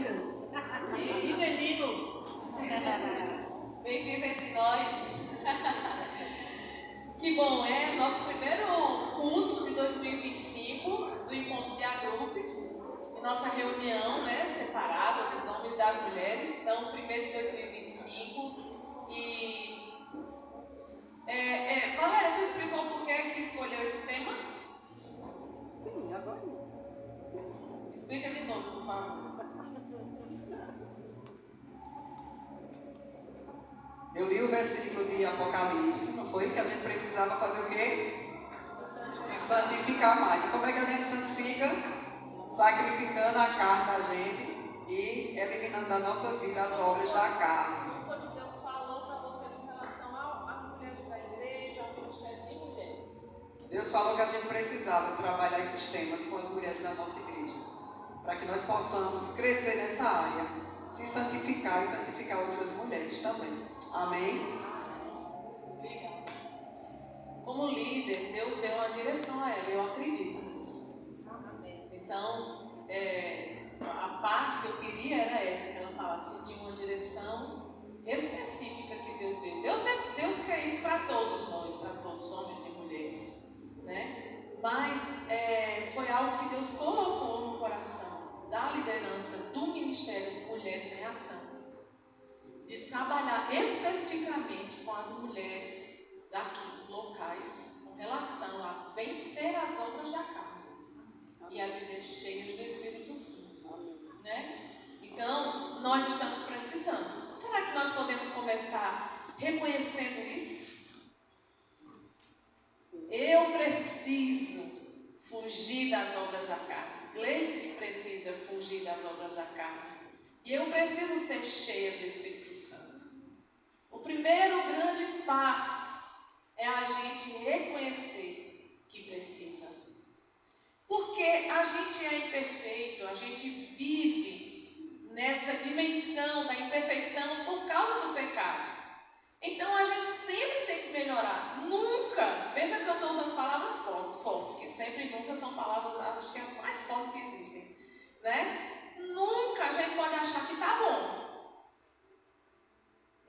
meninas e menino, bem-vindo entre nós. Que bom, é nosso primeiro culto de 2025 do Encontro de Agrupes, nossa reunião, né, separada dos homens e das mulheres. Então, primeiro de 2025. E Valéria, tu explicou por que escolheu esse tema? Sim, agora. Explica de novo, por favor. Eu li o versículo de Apocalipse, não foi? Que a gente precisava fazer o quê? Se santificar mais. E como é que a gente santifica? Sacrificando a carne da gente e eliminando da nossa vida as obras da carne. Não foi o que Deus falou para você com relação às mulheres da igreja, ao ministério de mulheres? Deus falou que a gente precisava trabalhar esses temas com as mulheres da nossa igreja, para que nós possamos crescer nessa área, se santificar e santificar outras mulheres também. Amém? Obrigada. Como líder, Deus deu uma direção a ela, eu acredito nisso. Então, a parte que eu queria era essa, que ela falasse de uma direção específica que Deus deu. Deus quer isso para todos nós, para todos, homens e mulheres, né? Mas foi algo que Deus colocou no coração da liderança do Ministério Mulheres em Ação, de trabalhar especificamente com as mulheres daqui, locais, com relação a vencer as obras da carne e a viver cheias do Espírito Santo, né? Então, nós estamos precisando. Será que nós podemos começar reconhecendo isso? Eu preciso fugir das obras da carne. Gleice precisa fugir das obras da carne. E eu preciso ser cheia do Espírito Santo. O primeiro grande passo é a gente reconhecer que precisa. Porque a gente é imperfeito, a gente vive nessa dimensão da imperfeição por causa do pecado. Então a gente sempre tem que melhorar. Nunca, veja que eu estou usando palavras fortes, que sempre e nunca são palavras, acho que as mais fortes que existem, né? Nunca a gente pode achar que está bom,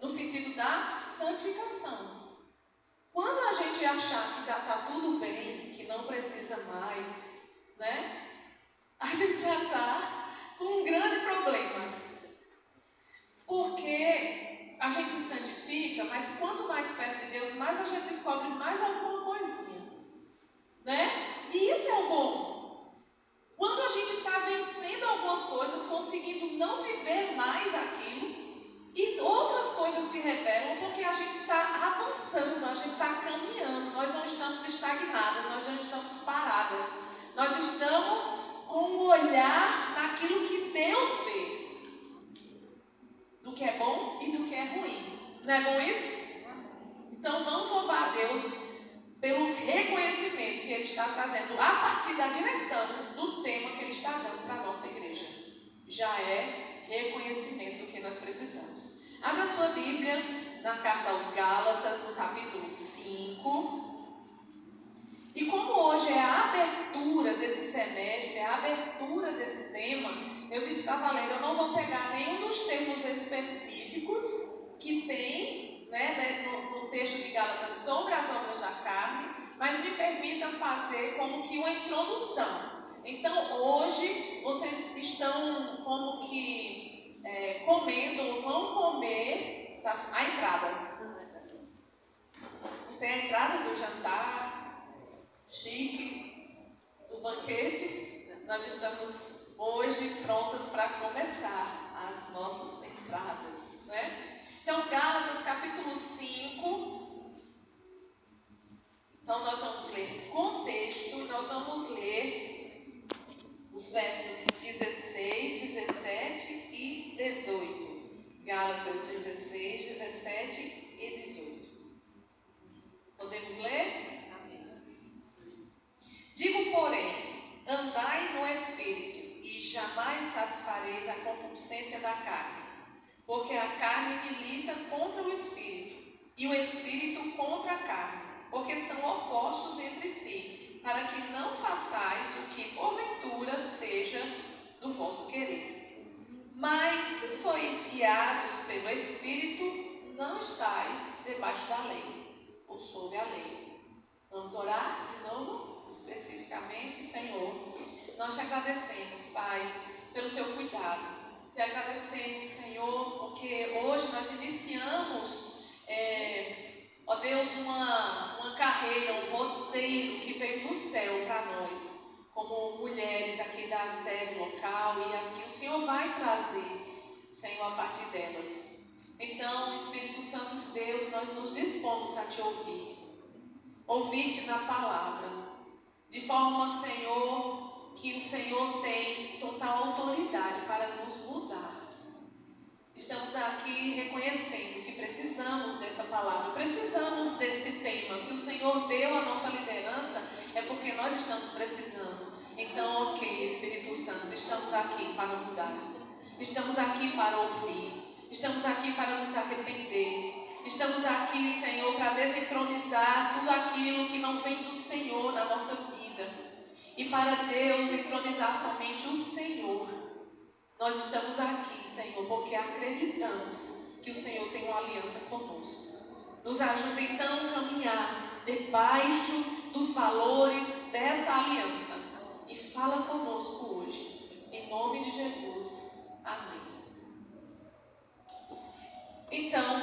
no sentido da santificação. Quando a gente achar que está tudo bem, que não precisa mais, né? A gente já está com um grande problema. Porque a gente se santifica, mas quanto mais perto de Deus, mais a gente descobre mais alguma coisinha, né? E isso é o bom. Quando a gente está vencendo algumas coisas, conseguindo não viver mais aquilo, e outras coisas se revelam porque a gente está avançando, a gente está caminhando, nós não estamos estagnadas, nós não estamos paradas, nós estamos com um olhar naquilo que Deus vê, do que é bom e do que é ruim. Não é bom isso? Então vamos louvar a Deus pelo reconhecimento que Ele está trazendo a partir da direção do tema que Ele está dando para a nossa igreja. Já é reconhecimento do que nós precisamos. Abra sua Bíblia na carta aos Gálatas, no capítulo 5. E como hoje é a abertura desse semestre, é a abertura desse tema, eu disse para a Valéria, eu não vou pegar nenhum dos termos específicos que tem, né, no texto de Gálatas sobre as obras da carne, mas me permita fazer como que uma introdução. Então hoje vocês estão como que comendo ou vão comer a entrada. Não tem a entrada do jantar chique, do banquete. Nós estamos hoje prontas para começar as nossas entradas, né? Então, Gálatas capítulo 5. Então, nós vamos ler contexto, nós vamos ler os versos 16, 17 e 18. Gálatas 16, 17 e 18. Podemos ler? Digo, porém, andai no Espírito, e jamais satisfareis a concupiscência da carne, porque a carne milita contra o Espírito, e o Espírito contra a carne, porque são opostos entre si, para que não façais o que porventura seja do vosso querer. Mas guiados pelo Espírito, não estáis debaixo da lei, ou sob a lei. Vamos orar de novo, especificamente. Senhor, nós te agradecemos, Pai, pelo teu cuidado. Te agradecemos, Senhor, porque hoje nós iniciamos, ó Deus, uma carreira, um roteiro que veio do céu para nós, como mulheres aqui da sede local e as que o Senhor vai trazer, Senhor, a partir delas. Então, Espírito Santo de Deus, nós nos dispomos a te ouvir-te na palavra, de forma, Senhor, que o Senhor tem total autoridade para nos mudar. Estamos aqui reconhecendo que precisamos dessa palavra, precisamos desse tema. Se o Senhor deu a nossa liderança, é porque nós estamos precisando. Então, ok, Espírito Santo, estamos aqui para mudar, estamos aqui para ouvir, estamos aqui para nos arrepender, estamos aqui, Senhor, para desincronizar tudo aquilo que não vem do Senhor na nossa vida e para Deus entronizar somente o Senhor. Nós estamos aqui, Senhor, porque acreditamos que o Senhor tem uma aliança conosco. Nos ajuda então a caminhar debaixo dos valores dessa aliança. E fala conosco hoje, em nome de Jesus. Amém. Então,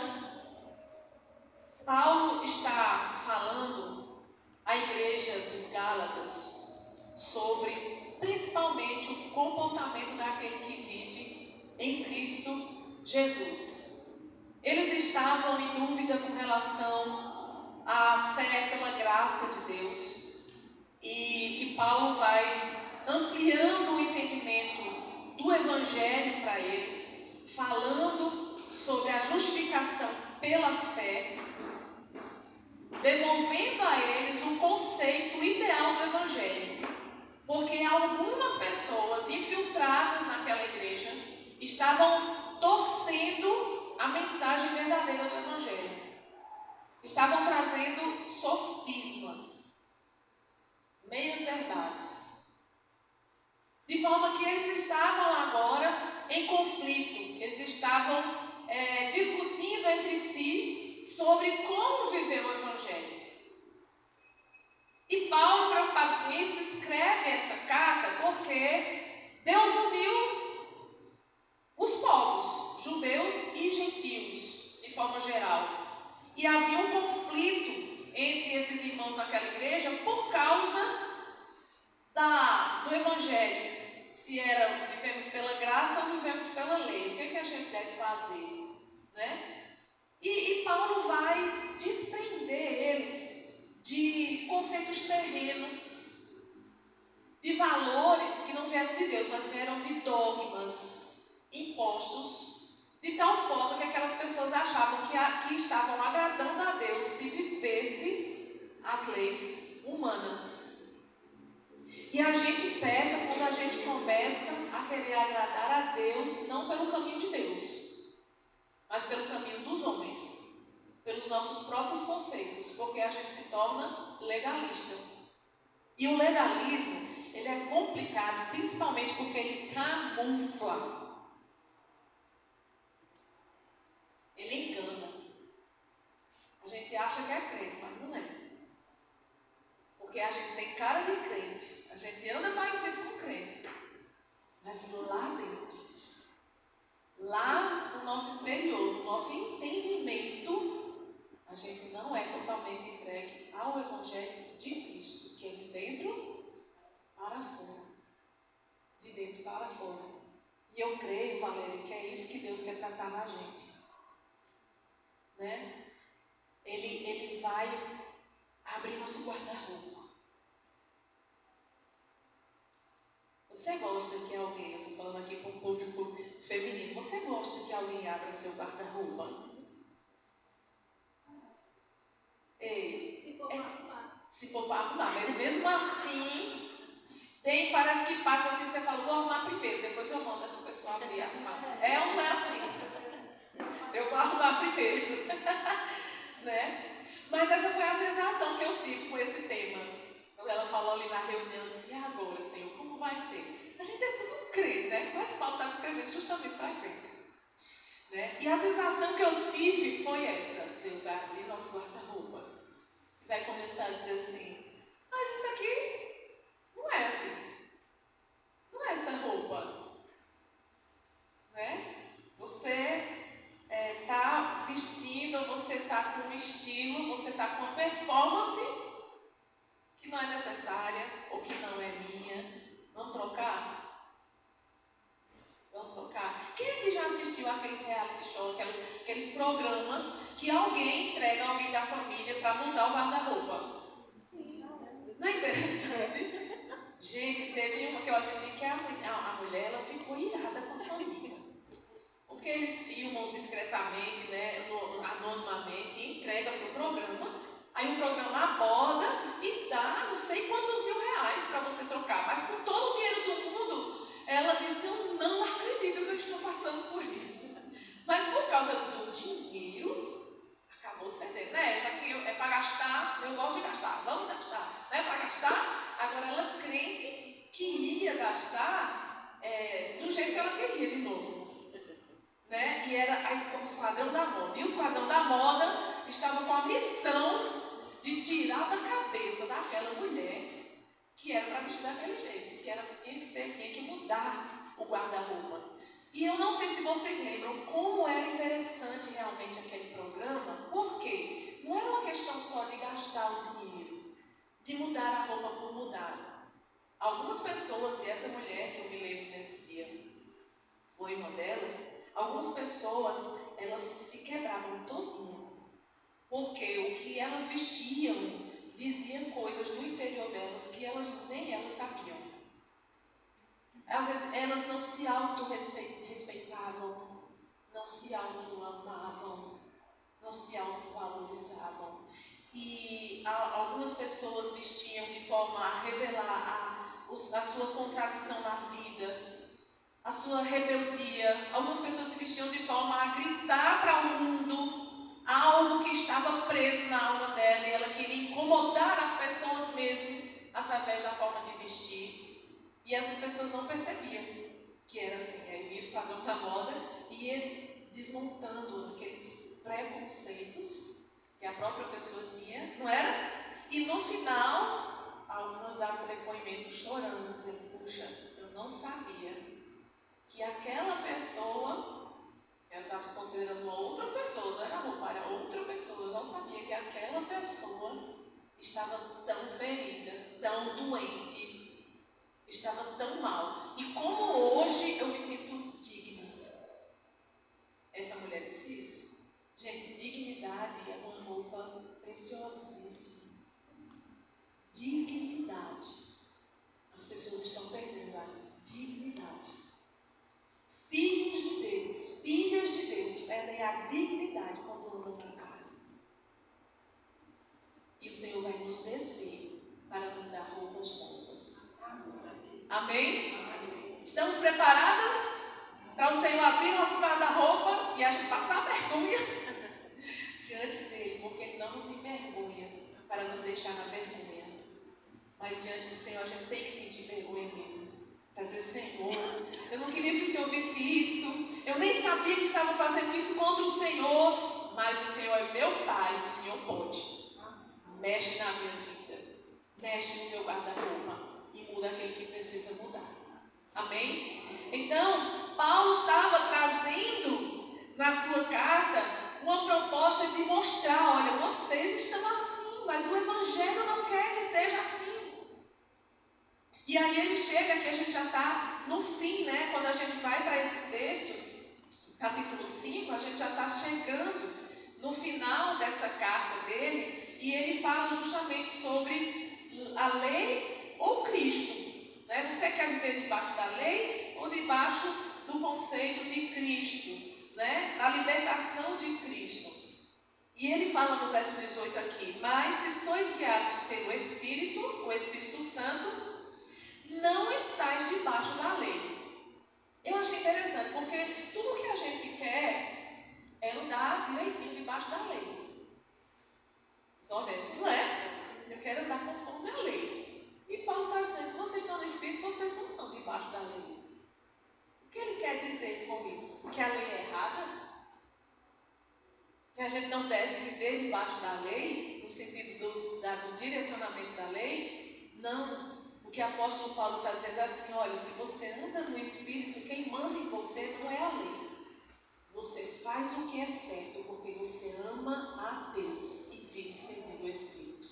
Paulo está falando à igreja dos Gálatas sobre principalmente o comportamento daquele que vive em Cristo Jesus. Eles estavam em dúvida com relação à fé pela graça de Deus, e Paulo vai ampliando o entendimento do Evangelho para eles, falando sobre a justificação pela fé, devolvendo a eles o conceito ideal do Evangelho. Porque algumas pessoas infiltradas naquela igreja estavam torcendo a mensagem verdadeira do Evangelho. Estavam trazendo sofismas, meias verdades. De forma que eles estavam agora em conflito. Eles estavam discutindo entre si sobre como viver o Evangelho. E Paulo, preocupado com isso, escreve essa carta porque Deus uniu os povos, judeus e gentios, de forma geral. E havia um conflito entre esses irmãos naquela igreja por causa do Evangelho. Se era vivemos pela graça ou vivemos pela lei. O que é que a gente deve fazer? Né? E Paulo vai desprender eles de conceitos terrenos, de valores que não vieram de Deus, mas vieram de dogmas impostos, de tal forma que aquelas pessoas achavam que estavam agradando a Deus se vivesse as leis humanas. E a gente peca quando a gente começa a querer agradar a Deus, não pelo caminho de Deus, mas pelo caminho dos homens, pelos nossos próprios conceitos, porque a gente se torna legalista. E o legalismo, ele é complicado, principalmente porque ele camufla. Ele engana. A gente acha que é crente, mas não é. Porque a gente tem cara de crente, a gente anda parecido com crente, mas lá dentro, lá no nosso interior, no nosso entendimento, a gente não é totalmente entregue ao Evangelho de Cristo, que é de dentro para fora. De dentro para fora. E eu creio, Valéria, que é isso que Deus quer tratar na gente. Né? Ele vai abrir nosso guarda-roupa. Você gosta que alguém, eu estou falando aqui com o público feminino, você gosta que alguém abra seu guarda-roupa? Se for para arrumar, mas mesmo assim, parece que passa assim, você fala, vou arrumar primeiro, depois eu mando essa pessoa abrir e arrumar. É ou não é assim? Eu vou arrumar primeiro. Né? Mas essa foi a sensação que eu tive com esse tema. Quando ela falou ali na reunião, assim, e agora, Senhor, como vai ser? A gente é tudo crente, né? Mas Paulo estava escrevendo justamente para crente. Né? E a sensação que eu tive foi essa: Deus vai abrir nosso guarda-roupa e vai começar a dizer assim: mas isso aqui não é assim, não é essa roupa, né? Você está vestindo, você está com um estilo, você está com uma performance que não é necessária ou que não é minha. Vamos trocar? Vamos trocar? Quem aqui já assistiu aqueles reality shows, aqueles programas que alguém entrega alguém da família para mudar o guarda-roupa? Sim. Não é interessante? Gente, teve uma que eu assisti que a mulher ela ficou irada com a família. Porque eles filmam discretamente, né, anonimamente, e entregam para o programa. Aí o programa aborda e dá não sei quantos R$ 1.000 para você trocar. Mas com todo o dinheiro do mundo, ela disse: eu não acredito que eu estou passando por isso. Mas por causa do dinheiro, acabou cedendo, né? Já que é para gastar, eu gosto de gastar, vamos gastar. Não é para gastar? Agora ela crente que ia gastar do jeito que ela queria de novo. Né? E era o Esquadrão da Moda. E o Esquadrão da Moda estava com a missão de tirar da cabeça daquela mulher que era para vestir daquele jeito, tinha que mudar o guarda-roupa. E eu não sei se vocês lembram como era interessante realmente aquele programa, porque não era uma questão só de gastar o dinheiro, de mudar a roupa por mudar. Algumas pessoas, e essa mulher que eu me lembro nesse dia foi uma delas, algumas pessoas, elas se quebravam todinho, porque o que elas vestiam dizia coisas do interior delas que nem elas sabiam. Às vezes elas não se auto-respeitavam, não se auto-amavam, não se auto-valorizavam. E algumas pessoas vestiam de forma a revelar a sua contradição na vida, a sua rebeldia. Algumas pessoas se vestiam de forma a gritar para o mundo algo que estava preso na alma dela, e ela queria incomodar as pessoas mesmo através da forma de vestir. E essas pessoas não percebiam que era assim. Aí vinha o Esquadrão da Moda e ia desmontando aqueles preconceitos que a própria pessoa tinha, não era? E no final, algumas davam depoimento chorando, dizendo: puxa, eu não sabia que aquela pessoa, ela estava se considerando uma outra pessoa, não era roupa, era outra pessoa. Eu não sabia que aquela pessoa estava tão ferida, tão doente, estava tão mal. E como hoje eu me sinto digna. Essa mulher disse isso. Gente, dignidade é uma roupa preciosíssima. Dignidade. As pessoas estão perdendo a dignidade. Filhos de Deus, filhas de Deus perdem a dignidade quando andam na carne. E o Senhor vai nos despir para nos dar roupas novas. Amém? Amém? Estamos preparadas para o Senhor abrir nosso guarda-roupa e a gente passar vergonha diante dele, porque ele não nos envergonha para nos deixar na vergonha. Mas diante do Senhor a gente tem que sentir vergonha mesmo. Para dizer: Senhor, eu não queria que o Senhor visse isso, eu nem sabia que estava fazendo isso contra o Senhor, mas o Senhor é meu Pai, o Senhor pode. Mexe na minha vida, mexe no meu guarda-roupa e muda aquilo que precisa mudar. Amém? Então, Paulo estava trazendo na sua carta uma proposta de mostrar: olha, vocês estão assim, mas o Evangelho não quer que seja assim. E aí ele chega, aqui a gente já está no fim, né? Quando a gente vai para esse texto, capítulo 5, a gente já está chegando no final dessa carta dele, e ele fala justamente sobre a lei ou Cristo. Né? Você quer viver debaixo da lei ou debaixo do conceito de Cristo? Né? A libertação de Cristo. E ele fala no verso 18 aqui: mas se sois guiados pelo Espírito, o Espírito Santo, não estáis debaixo da lei. Eu achei interessante, porque tudo que a gente quer é andar direitinho debaixo da lei. Os honestos, não é? Eu quero andar conforme a lei. E Paulo está dizendo: se vocês estão no Espírito, vocês não estão debaixo da lei. O que ele quer dizer com isso? Que a lei é errada? a gente não deve viver debaixo da lei, no sentido do direcionamento da lei. Não. O que o apóstolo Paulo está dizendo é assim: olha, se você anda no Espírito, quem manda em você não é a lei. Você faz o que é certo porque você ama a Deus e vive segundo o Espírito.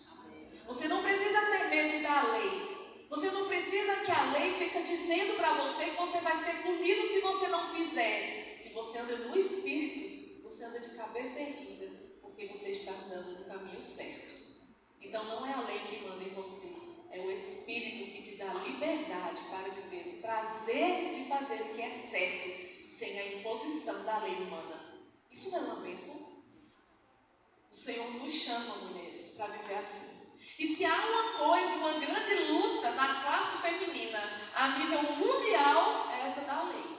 Você não precisa ter medo da lei. Você não precisa que a lei fique dizendo para você que você vai ser punido se você não fizer. Se você anda no Espírito, você anda de cabeça erguida, porque você está andando no caminho certo. Então não é a lei que manda em você, é o Espírito que te dá liberdade para viver o prazer de fazer o que é certo, sem a imposição da lei humana. Isso não é uma bênção? O Senhor nos chama, mulheres, para viver assim. E se há uma coisa, uma grande luta na classe feminina a nível mundial, é essa da lei.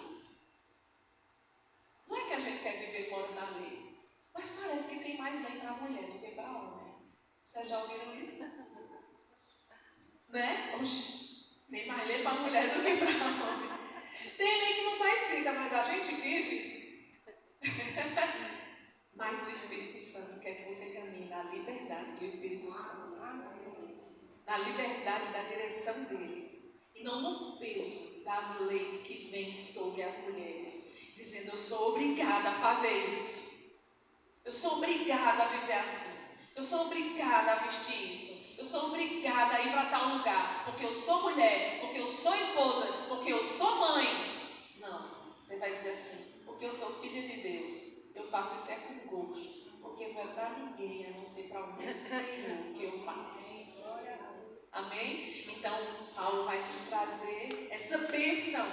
Não é que a gente quer viver fora da lei, mas parece que tem mais lei para a mulher do que para o homem. Vocês já ouviram isso? Né? Oxi, tem mais lei para a mulher do que para o homem. Tem lei que não está escrita, mas a gente vive. Mas o Espírito Santo quer que você caminhe na liberdade do Espírito Santo, na liberdade da direção dele, e não no peso das leis que vêm sobre as mulheres, dizendo: eu sou obrigada a fazer isso, eu sou obrigada a viver assim, eu sou obrigada a vestir isso, eu sou obrigada a ir para tal lugar, porque eu sou mulher, porque eu sou esposa, porque eu sou mãe. Não, você vai dizer assim: porque eu sou filha de Deus, eu faço isso é com gosto, porque não é para ninguém, a não ser para o meu Senhor que eu faço. Amém? Então, Paulo vai nos trazer essa bênção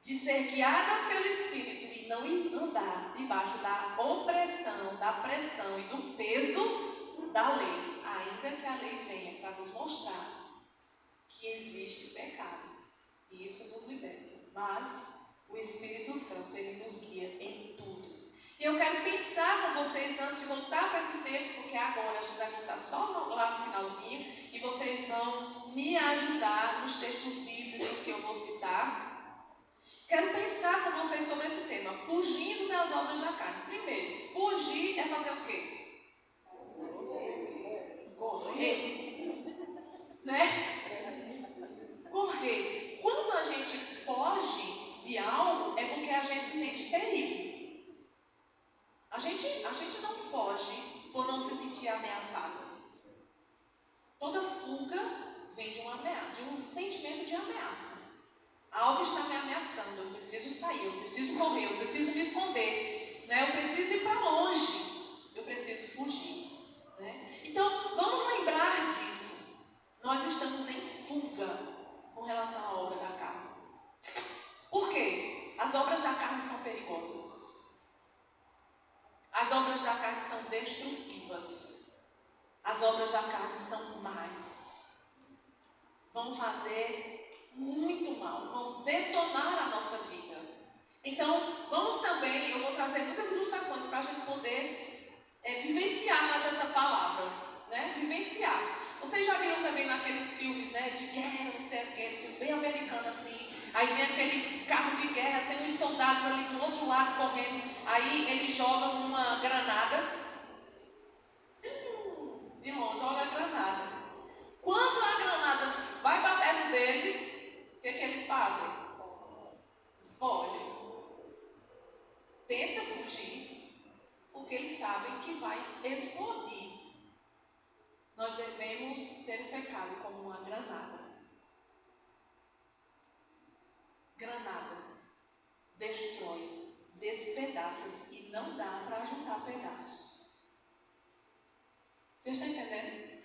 de ser guiadas pelo Espírito e não andar debaixo da opressão, da pressão e do peso da lei, ainda que a lei venha para nos mostrar que existe pecado, e isso nos liberta. Mas o Espírito Santo, ele nos guia em tudo. E eu quero pensar com vocês, antes de voltar para esse texto, porque agora a gente vai voltar só lá no finalzinho, e vocês vão me ajudar nos textos bíblicos que eu vou citar. Quero pensar com vocês sobre esse tema: fugindo das obras da carne. Primeiro, fugir é fazer o quê? Correr. Né? Correr. Quando a gente foge de algo, é porque a gente sente perigo. A gente não foge por não se sentir ameaçado. Toda fuga vem de um sentimento de ameaça. Algo está me ameaçando, eu preciso sair, eu preciso correr, eu preciso me esconder, né? Eu preciso ir para longe, eu preciso fugir, né? Então, vamos lembrar disso. Nós estamos em fuga com relação à obra da carne. Por quê? As obras da carne são perigosas. As obras da carne são destrutivas. As obras da carne são más. Vão fazer muito mal, vão detonar a nossa vida. Então, vamos também, eu vou trazer muitas ilustrações para a gente poder vivenciar mais essa palavra, né? Vivenciar. Vocês já viram também naqueles filmes, né, de guerra, não sei o que, filme bem americano assim. Aí vem aquele carro de guerra, tem uns soldados ali do outro lado correndo. Aí eles jogam uma granada. De longe, joga a granada. Quando a granada vai para perto deles, o que eles fazem? Fogem. Tenta fugir, porque eles sabem que vai explodir. Nós devemos ter o pecado como uma granada. Granada destrói, despedaça e não dá para juntar pedaços. Você está entendendo?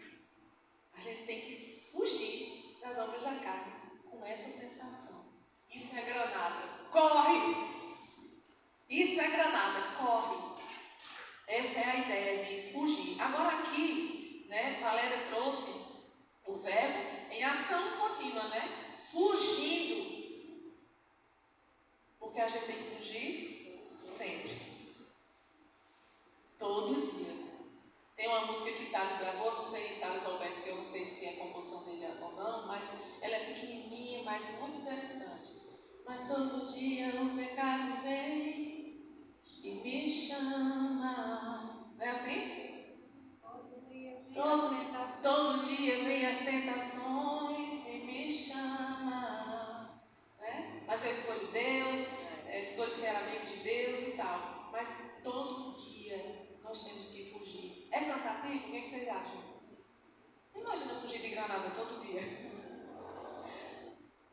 A gente tem que fugir das obras da carne com essa sensação. Isso é granada, corre! Isso é granada, corre! Essa é a ideia de fugir. Agora aqui, né, Valéria trouxe o verbo em ação contínua, né? Fugindo. Porque a gente tem que fugir sempre. Todo dia. Tem uma música que Thales gravou, não sei, Thales Alberto, que eu não sei se é composição dele ou não, mas ela é pequenininha, mas muito interessante. Mas todo dia o pecado vem e me chama. Não é assim? era amigo de Deus e tal. Mas todo dia nós temos que fugir. É cansativo? O que vocês acham? Imagina fugir de Granada todo dia.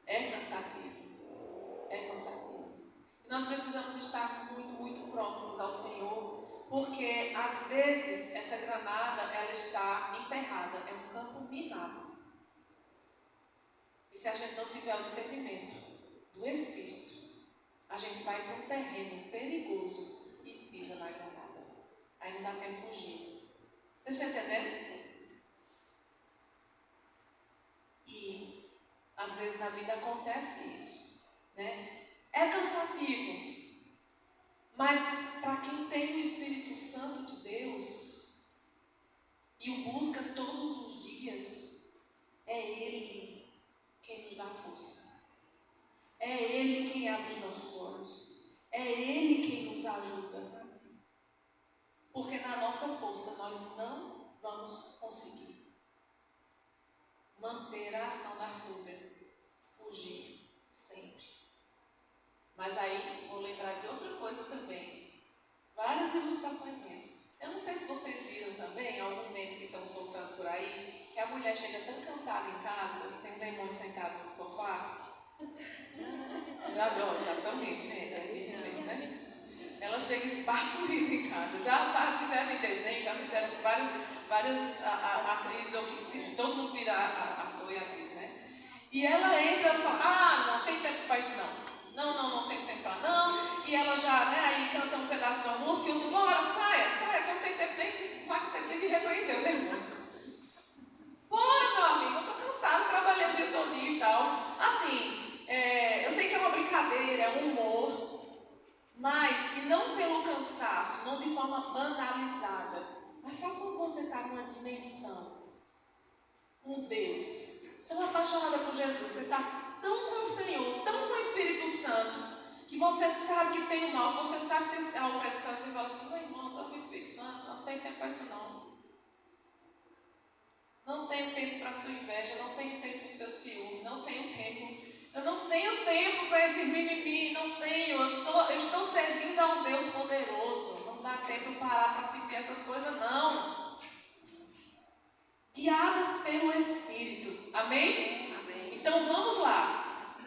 É cansativo. É cansativo. E nós precisamos estar muito, muito próximos ao Senhor, porque às vezes essa granada ela está enterrada, é um campo minado. E se a gente não tiver o discernimento do Espírito, a gente vai para um terreno perigoso e pisa na granada. Aí não dá tempo de fugir. Vocês estão entendendo? E às vezes na vida acontece isso, né? É cansativo, mas para quem tem o Espírito Santo de Deus e o busca todos os dias, é Ele quem nos dá força. É Ele quem abre os nossos olhos. É Ele quem nos ajuda. Porque na nossa força nós não vamos conseguir manter a ação da fuga, fugir sempre. Mas aí vou lembrar de outra coisa também. Várias ilustrações. Eu não sei se vocês viram também, algum meme que estão soltando por aí, que a mulher chega tão cansada em casa, tem um demônio sentado no sofá. Já estão rindo, gente, é lindo mesmo, né? Ela chega esbafurida em casa. Já fizeram em desenho, já fizeram com várias atrizes, ou que todo mundo vira ator e atriz, né? E ela entra e fala, não tem tempo para isso não. Não tem tempo para não. E ela já, né, aí canta um pedaço da música e eu digo, bora, saia, que eu não tenho tempo nem, tá com tempo de repreender o demônio. Bora, meu amigo, eu estou cansado, trabalhei o dia todinho e tal. Assim, eu sei que é uma brincadeira, é um humor, mas, e não pelo cansaço, não de forma banalizada, mas sabe quando você está numa dimensão, com Deus, tão apaixonada por Jesus, você está tão com o Senhor, tão com o Espírito Santo, que você sabe que tem o mal, que você sabe que tem a opressão, você fala assim, meu irmão, estou com o Espírito Santo, não tem tempo para isso não. Não tenho tempo para a sua inveja, não tenho tempo para o seu ciúme, não tenho tempo. Eu não tenho tempo para esse mimimi, não tenho. Eu estou servindo a um Deus poderoso. Não dá tempo para parar para sentir essas coisas, não. Guiadas pelo Espírito. Amém? Amém. Então vamos lá.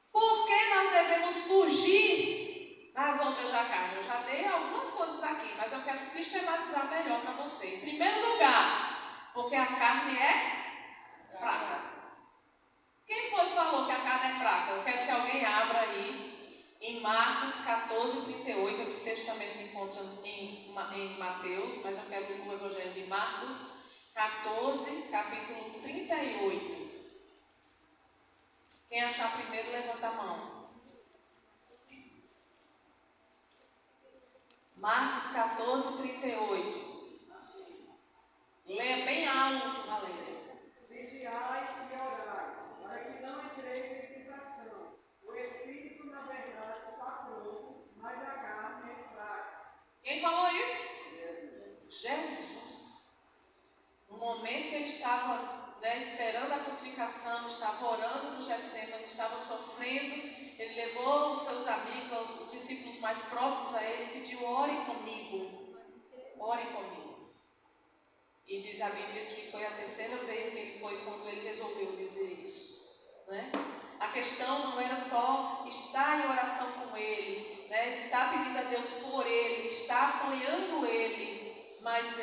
Por que nós devemos fugir das obras da carne? Eu já dei algumas coisas aqui, mas eu quero sistematizar melhor para você. Em primeiro lugar, porque a carne é fraca. Quem foi que falou que a carne é fraca? Eu quero que alguém abra aí em Marcos 14, 38. Esse texto também se encontra em Mateus, mas eu quero o Evangelho de Marcos 14, capítulo 38. Quem achar primeiro, levanta a mão. Marcos 14, 38. Leia bem alto, Valéria. Vigiai e orai, para que não entreis em tentação. O espírito, na verdade, está pronto, mas a carne é fraca. Quem falou isso? Jesus. No momento que ele estava, né, esperando a crucificação, estava orando no Getsemane, estava sofrendo, ele levou os seus amigos, os discípulos mais próximos a ele, e pediu, orem comigo. Orem comigo. E diz a Bíblia que foi a terceira vez que ele foi quando ele resolveu dizer isso, né? A questão não era só estar em oração com ele, né? Estar pedindo a Deus por ele, estar apoiando ele, mas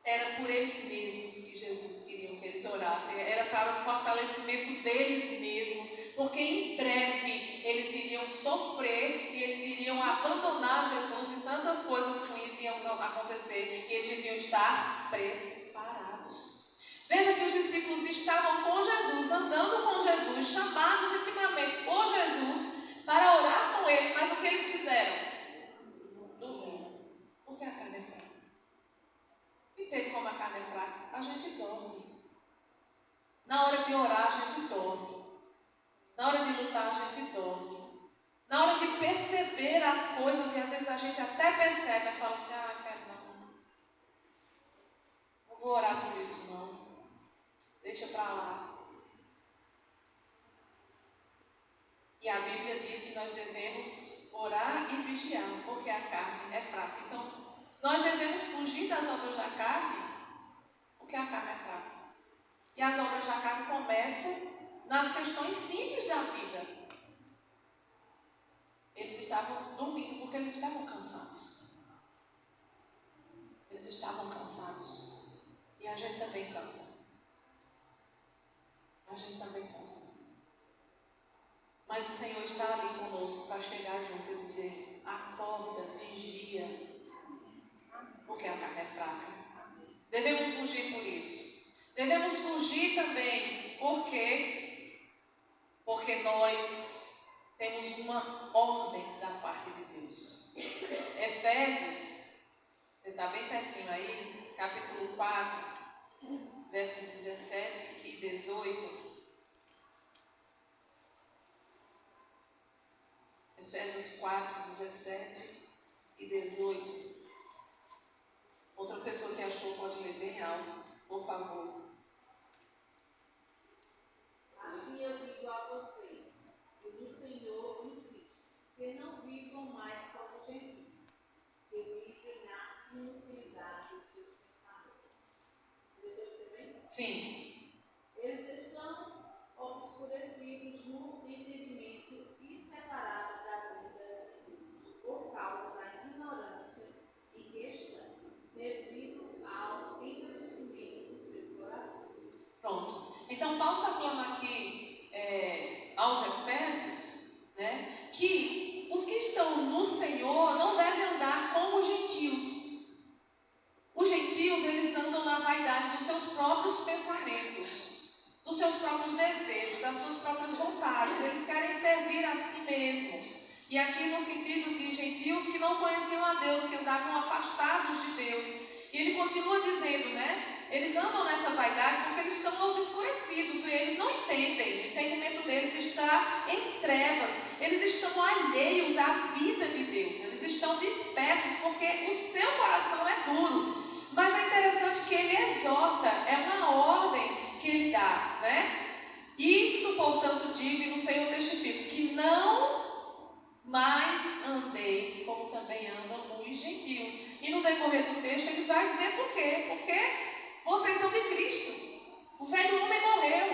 era por eles mesmos que Jesus queria que eles orassem, era para o fortalecimento deles mesmos, porque em breve eles iriam sofrer e eles iriam abandonar Jesus e tantas coisas ruins iam acontecer e eles deviam estar preparados. Veja que os discípulos estavam com Jesus, andando com Jesus, chamados intimamente por Jesus para orar com ele, mas o que eles fizeram? Dormiram, porque a carne é fraca. Entende como a carne é fraca? A gente dorme. Na hora de orar, a gente dorme. Na hora de lutar, a gente dorme. Na hora de perceber as coisas, e às vezes a gente até percebe e fala assim, quero não. Não vou orar por isso não. Deixa pra lá. E E a Bíblia diz que nós devemos orar e vigiar, porque a carne é fraca. Então, nós devemos fugir das obras da carne, porque a carne é fraca. E as obras da carne começam nas questões simples da vida. Eles estavam dormindo porque eles estavam cansados. Eles estavam cansados. E a gente também cansa. A gente também cansa. Mas o Senhor está ali conosco para chegar junto e dizer: acorda, vigia, porque a carne é fraca. Devemos fugir por isso. Devemos fugir também porque nós temos uma ordem da parte de Deus. Efésios, você está bem pertinho aí, capítulo 4, versos 17 e 18. Efésios 4, 17 e 18. Outra pessoa que achou pode ler bem alto, por favor. Assim eu digo a vocês, e do Senhor insisto, que não vivam mais como gentios, que vivem na inutilidade dos seus pensamentos. Deixa eu também? Sim. Eles estão obscurecidos no entendimento e separados da vida de Deus, por causa da ignorância em que estão, devido ao endurecimento do seu coração. Pronto. Então, Paulo está falando aqui aos Efésios, né, que os que estão no Senhor não devem andar como os gentios. Os gentios, eles andam na vaidade dos seus próprios pensamentos, dos seus próprios desejos, das suas próprias vontades. Eles querem servir a si mesmos. E aqui no sentido de gentios que não conheciam a Deus, que andavam afastados de Deus. E ele continua dizendo, né? Eles andam nessa vaidade porque eles estão obscurecidos e eles não entendem. O entendimento deles está em trevas. Eles estão alheios à vida de Deus. Eles estão dispersos porque o seu coração é duro. Mas é interessante que ele exorta, é uma ordem que ele dá, né? Isto, portanto, digo e no Senhor testifico, que não mais andeis como também andam os gentios. E no decorrer do texto ele vai dizer por quê? Porque vocês são de Cristo. O velho homem morreu.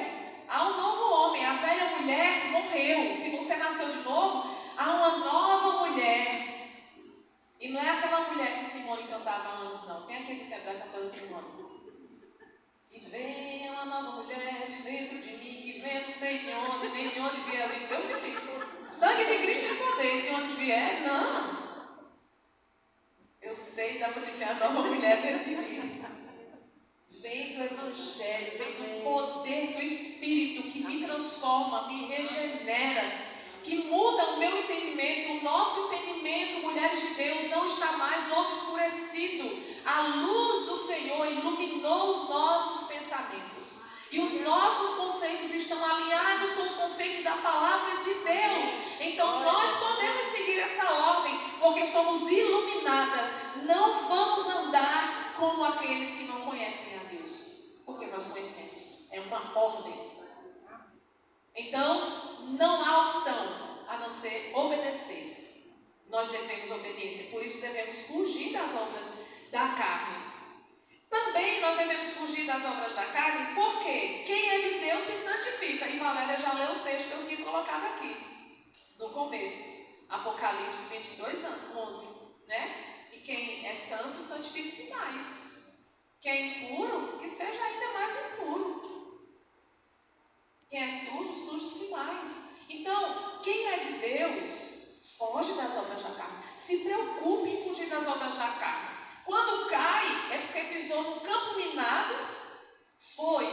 Há um novo homem. A velha mulher morreu. Se você nasceu de novo, há uma nova mulher. E não é aquela mulher que Simone cantava há anos, não. Tem aquele tempo da cantora Simone. E venha uma nova mulher de dentro de mim, que vem não sei de onde, nem de onde vier ali. Deus me livre. Sangue de Cristo tem poder, de onde vier, não. Eu sei de onde vem a nova mulher dentro de mim. Vem do Evangelho, vem do poder do Espírito que me transforma, me regenera, que muda o meu entendimento. O nosso entendimento, mulheres de Deus, não está mais obscurecido. A luz do Senhor iluminou os nossos pensamentos. E os nossos conceitos estão alinhados com os conceitos da palavra de Deus. Então nós podemos seguir essa ordem, porque somos iluminadas. Não vamos andar como aqueles que não conhecem a Deus, porque nós conhecemos. É uma ordem. Então não há opção a não ser obedecer. Nós devemos obediência, por isso devemos fugir das obras da carne. Também nós devemos fugir das obras da carne, porque quem é de Deus se santifica. E Valéria já leu o texto que eu tinha colocado aqui, no começo. Apocalipse 22, 11. Né? E quem é santo, santifique-se mais. Quem é impuro, que seja ainda mais impuro. Quem é sujo, suje-se mais. Então, quem é de Deus, foge das obras da carne. Se preocupe em fugir das obras da carne. Quando cai, é porque pisou num campo minado, foi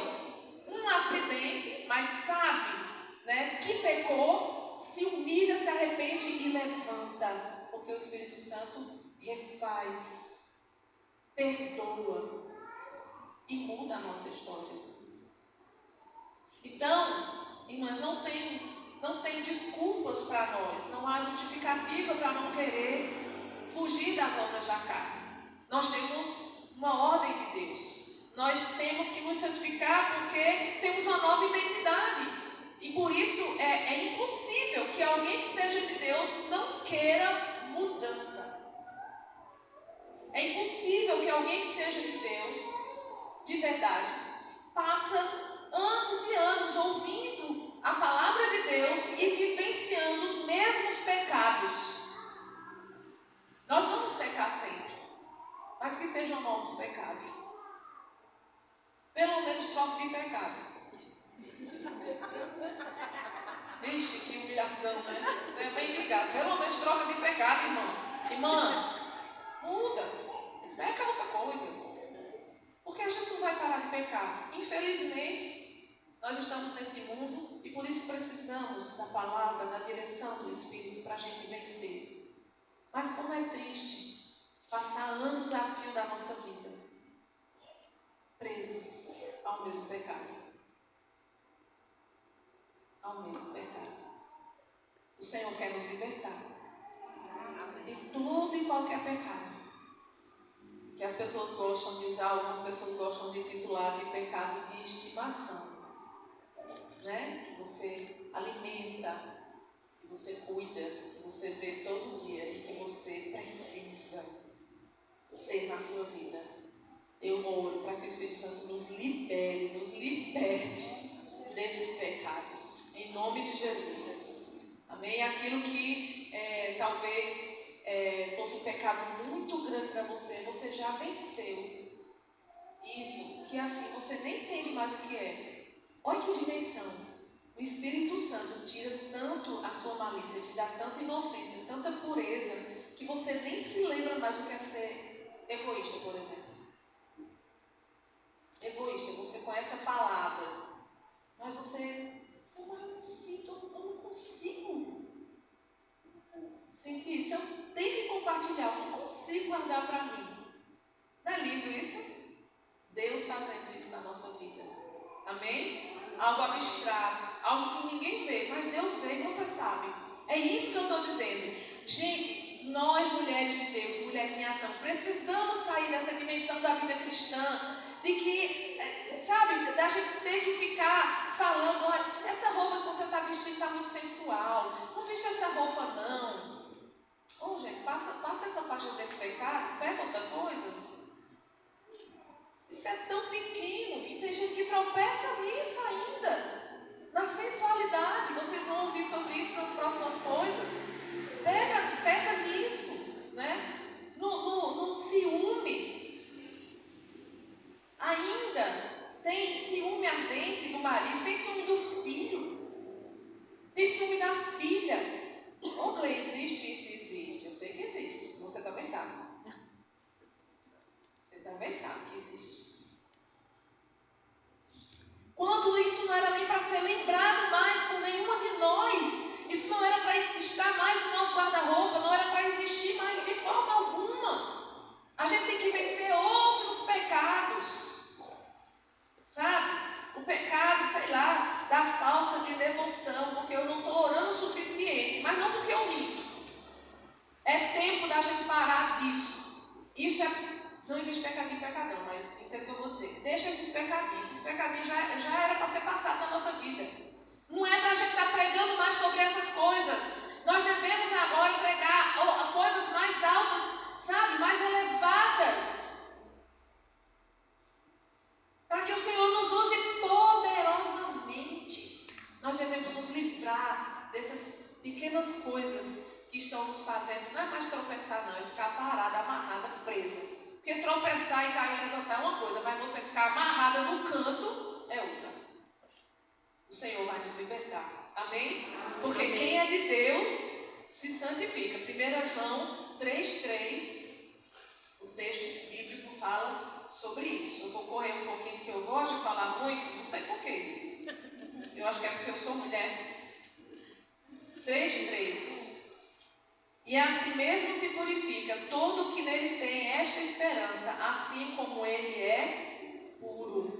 um acidente, mas sabe, né, que pecou, se humilha, se arrepende e levanta, porque o Espírito Santo refaz, perdoa e muda a nossa história. Então, irmãs, não tem desculpas para nós, não há justificativa para não querer fugir das obras da carne. Nós temos uma ordem de Deus. Nós temos que nos santificar porque temos uma nova identidade. E por isso é impossível que alguém que seja de Deus não queira mudança. É impossível que alguém que seja de Deus, de verdade, passa anos e anos ouvindo a palavra de Deus e vivenciando os mesmos pecados. Nós vamos pecar sempre, mas que sejam novos pecados. Pelo menos troque de pecado. Vixe, que humilhação, né? Você é bem ligado. Pelo menos troca de pecado, irmão. Irmã, muda. Peca outra coisa. Porque a gente não vai parar de pecar. Infelizmente, nós estamos nesse mundo e por isso precisamos da palavra, da direção do Espírito para a gente vencer. Mas como é triste passar anos a fio da nossa vida presos ao mesmo pecado. Ao mesmo pecado. O Senhor quer nos libertar de todo e qualquer pecado. Que as pessoas gostam de usar, algumas pessoas gostam de titular de pecado de estimação. Né? Que você alimenta, que você cuida, que você vê todo dia e que você precisa ter na sua vida. Eu oro para que o Espírito Santo nos libere, nos liberte desses pecados. Em nome de Jesus. Amém? Aquilo que talvez fosse um pecado muito grande para você, você já venceu. Isso, que assim, você nem entende mais o que é. Olha que dimensão. O Espírito Santo tira tanto a sua malícia, te dá tanta inocência, tanta pureza, que você nem se lembra mais do que é ser egoísta, por exemplo. Egoísta, você conhece a palavra, mas você eu não consigo sentir isso, eu tenho que compartilhar, eu não consigo guardar para mim. Não é lindo isso? Deus fazendo isso na nossa vida. Amém? Algo abstrato, algo que ninguém vê, mas Deus vê e você sabe. É isso que eu estou dizendo. Gente, nós mulheres de Deus, mulheres em ação, precisamos sair dessa dimensão da vida cristã, de que, sabe, da gente ter que ficar falando, olha, essa roupa que você está vestindo está muito sensual, não veste essa roupa não. Ô, gente, passa essa parte desse pecado, pega outra coisa. Isso é tão pequeno e tem gente que tropeça nisso ainda, na sensualidade. Vocês vão ouvir sobre isso nas próximas coisas. Pega nisso, né? No ciúme. Ainda tem ciúme ardente do marido, tem ciúme do filho, tem ciúme da filha. Ô, Clê, existe isso? Existe. Eu sei que existe. Você também sabe. Você também sabe que existe. Quando isso não era nem para ser lembrado mais por nenhuma de nós, isso não era para estar mais no nosso guarda-roupa, não era para existir mais de forma alguma. A gente tem que vencer outros pecados. Sabe? O pecado, sei lá, da falta de devoção, porque eu não estou orando o suficiente, mas não porque eu minto. É tempo da gente parar disso. Isso não existe pecadinho e pecadão, mas entende o que eu vou dizer? Deixa esses pecadinhos já era para ser passado na nossa vida. Não é para a gente estar pregando mais sobre essas coisas. Nós devemos agora pregar coisas mais altas, sabe? Mais elevadas. Para que o Senhor nos use poderosamente. Nós devemos nos livrar dessas pequenas coisas que estão nos fazendo. Não é mais tropeçar não, é ficar parada, amarrada, presa. Porque tropeçar e cair e levantar é uma coisa, mas você ficar amarrada no canto é outra. O Senhor vai nos libertar. Amém? Porque amém. Quem é de Deus se santifica. 1 João 3,3, o texto bíblico fala sobre isso. Eu vou correr um pouquinho, porque eu gosto de falar muito, não sei porquê. Eu acho que é porque eu sou mulher. 3:3. E assim mesmo se purifica todo o que nele tem esta esperança, assim como ele é puro.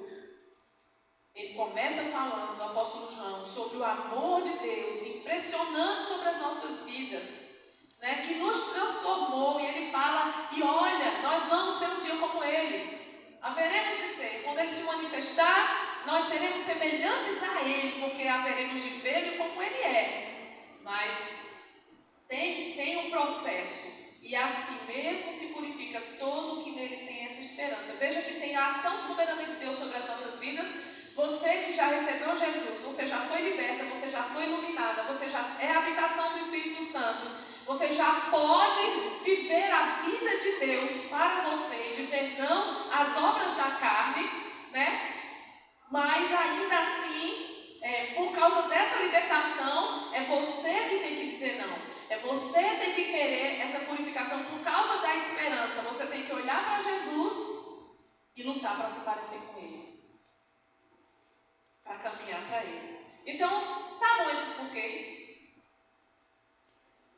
Ele começa falando, o apóstolo João, sobre o amor de Deus, impressionante sobre as nossas vidas, né, que nos transformou. E ele fala, e olha, nós vamos ser um dia como ele. Haveremos de ser, quando ele se manifestar, nós seremos semelhantes a Ele, porque haveremos de vê-lo como Ele é. Mas tem um processo. E assim mesmo se purifica todo que nele tem essa esperança. Veja que tem a ação soberana de Deus sobre as nossas vidas. Você que já recebeu Jesus, você já foi liberta, você já foi iluminada, você já é a habitação do Espírito Santo. Você já pode viver a vida de Deus para você, dizer não às obras da carne, né? Mas ainda assim, por causa dessa libertação, é você que tem que dizer não. É você que tem que querer essa purificação por causa da esperança. Você tem que olhar para Jesus e lutar para se parecer com Ele. Para caminhar para Ele. Então, tá bom esses porquês.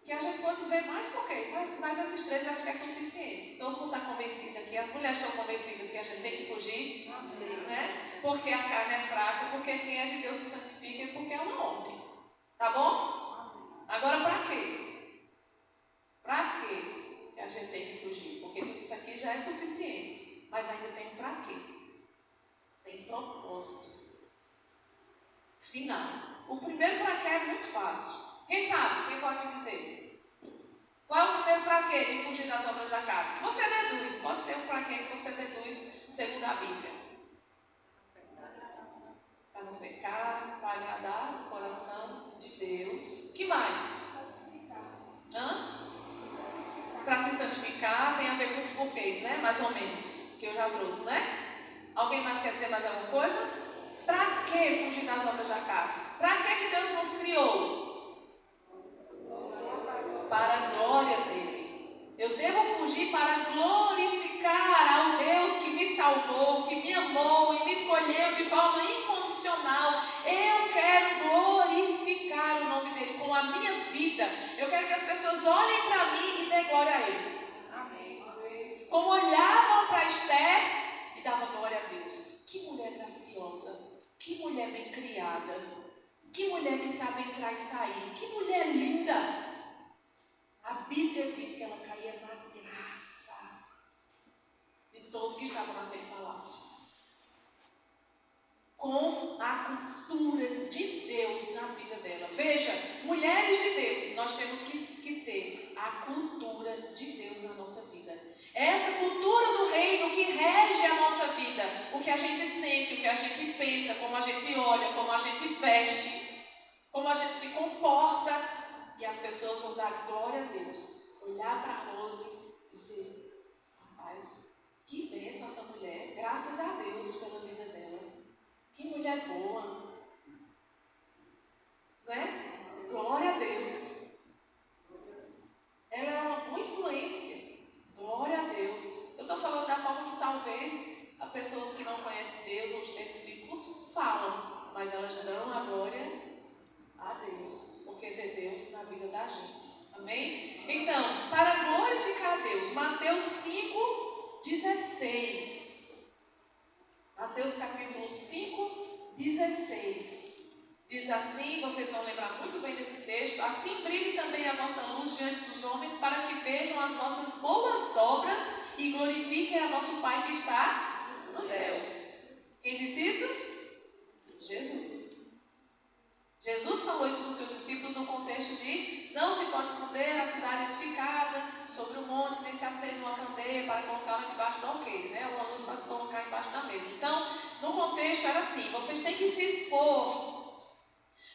Que a gente pode ver mais porquês, mas esses três acho que é suficiente. Todo mundo está convencido aqui, as mulheres estão convencidas que a gente tem que fugir, né? Porque a carne é fraca, porque quem é de Deus se santifica e porque é uma ordem. Tá bom? Agora para quê? Para quê que a gente tem que fugir? Porque tudo isso aqui já é suficiente, mas ainda tem um para quê. Tem propósito final. O primeiro para quê é muito fácil. Quem sabe? Quem pode me dizer? Qual é o primeiro para quê de fugir das obras da carne? Você deduz, pode ser um para quê que você deduz segundo a Bíblia. Para não pecar, para agradar o coração de Deus. Que mais? Para se santificar, tem a ver com os porquês, né? Mais ou menos, que eu já trouxe, né? Alguém mais quer dizer mais alguma coisa? Para que fugir das obras da carne? Para que Deus nos criou? Para a glória dele. Eu devo fugir para glorificar ao Deus que me salvou, que me amou e me escolheu de forma incondicional. Eu quero glorificar o nome dele com a minha vida. Eu quero que as pessoas olhem para mim e dêem glória a ele. Amém. Como olhavam para Esther e davam glória a Deus. Que mulher graciosa, que mulher bem criada, que mulher que sabe entrar e sair, que mulher linda. A Bíblia diz que ela caía na graça de todos que estavam naquele palácio. Com a cultura de Deus na vida dela. Veja, mulheres de Deus, nós temos que ter a cultura de Deus na nossa vida. Essa cultura do reino que rege a nossa vida. O que a gente sente, o que a gente pensa, como a gente olha, como a gente veste, como a gente se comporta. E as pessoas vão dar glória a Deus. Olhar para a Rose e dizer: rapaz, que bênção essa mulher. Graças a Deus pela vida dela. Que mulher boa. Né? Glória a Deus. Ela é uma boa influência. Glória a Deus. Eu estou falando da forma que talvez as pessoas que não conhecem Deus ou os textos bíblicos falam. Mas elas dão a glória a Deus. Porque vê Deus na vida da gente. Amém? Então, para glorificar a Deus, Mateus 5:16. Mateus capítulo 5:16. Diz assim, vocês vão lembrar muito bem desse texto: assim brilhe também a vossa luz diante dos homens, para que vejam as vossas boas obras e glorifiquem a vosso Pai que está nos céus. Quem disse isso? Jesus. Jesus falou isso com os seus discípulos no contexto de: não se pode esconder a cidade edificada sobre um monte, nem se acende uma candeia para colocá-la debaixo do alqueire, né? Uma luz para se colocar embaixo da mesa. Então, no contexto era assim: vocês têm que se expor,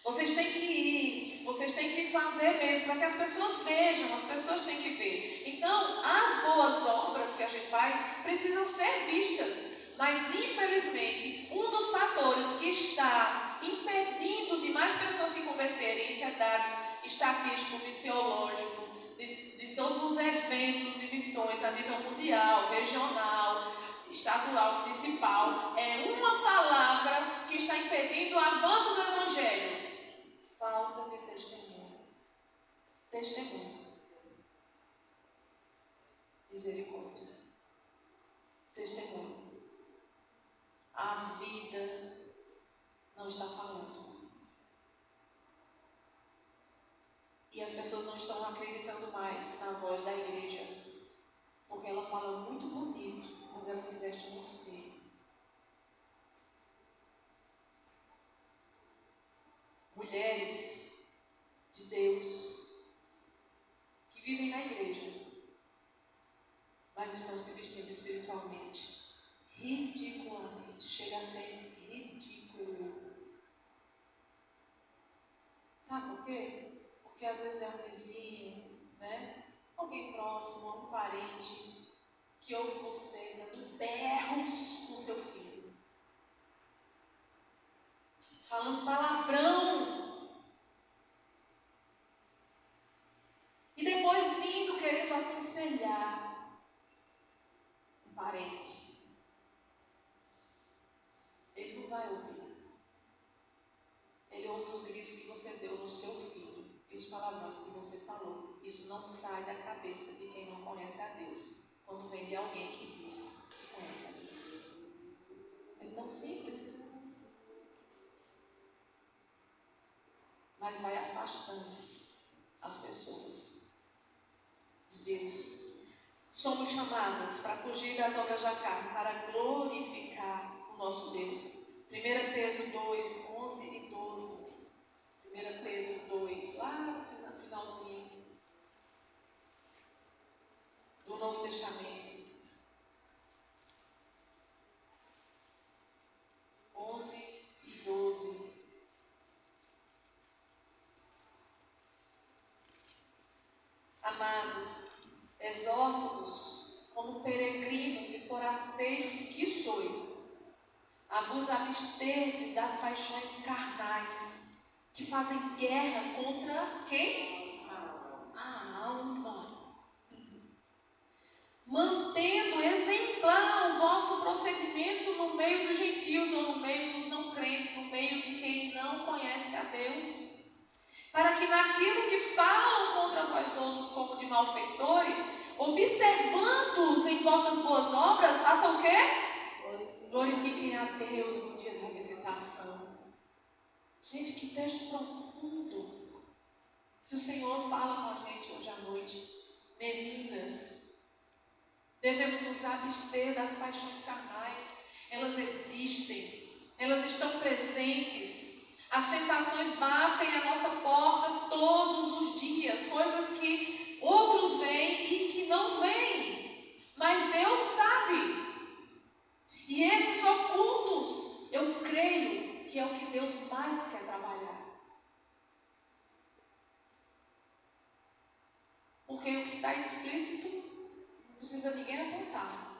vocês têm que ir, vocês têm que fazer mesmo, para que as pessoas vejam, as pessoas têm que ver. Então, as boas obras que a gente faz precisam ser vistas. Mas, infelizmente, um dos fatores que está impedindo de mais pessoas se converterem, isso é dado estatístico, missiológico, de todos os eventos de missões a nível mundial, regional, estadual, municipal, é uma palavra que está impedindo o avanço do Evangelho: falta de testemunho. Testemunho. Misericórdia. Testemunho. A vida não está falando. E as pessoas não estão acreditando mais na voz da igreja, porque ela fala muito bonito, mas ela se veste muito feio. vivem na igreja, mas estão se vestindo espiritualmente ridiculamente. Chega a ser ridículo. Sabe por quê? Porque às vezes é um vizinho, né? Alguém próximo, um parente, que ouve você dando berros com seu filho, falando palavrão, e depois vindo querendo aconselhar um parente. Ele não vai ouvir. Ele ouve os gritos que você deu no seu filho e os palavrões que você falou. Isso não sai da cabeça de quem não conhece a Deus, quando vem de alguém que diz que conhece a Deus. É tão simples, mas vai afastando as pessoas de Deus. Somos chamadas para fugir das obras da carne, para glorificar o nosso Deus. 1 Pedro 2, 11 e 12. 1 Pedro 2, lá no finalzinho do Novo Testamento. 11 e 12. Amados, exorto-vos como peregrinos e forasteiros que sois, a vos absterdes das paixões carnais, que fazem guerra contra quem? A alma. Mantendo exemplar o vosso procedimento no meio dos gentios ou no meio dos não crentes, no meio de quem não conhece a Deus, para que naquilo que falam contra vós outros como de malfeitores, observando-os em vossas boas obras, façam o quê? Glorifiquem a Deus no dia da visitação. Gente, que texto profundo que o Senhor fala com a gente hoje à noite. Meninas, devemos nos abster das paixões carnais. Elas existem, elas estão presentes. As tentações batem à nossa porta todos os dias, coisas que outros veem e que não veem, mas Deus sabe. E esses ocultos, eu creio que é o que Deus mais quer trabalhar. Porque o que está explícito não precisa ninguém apontar,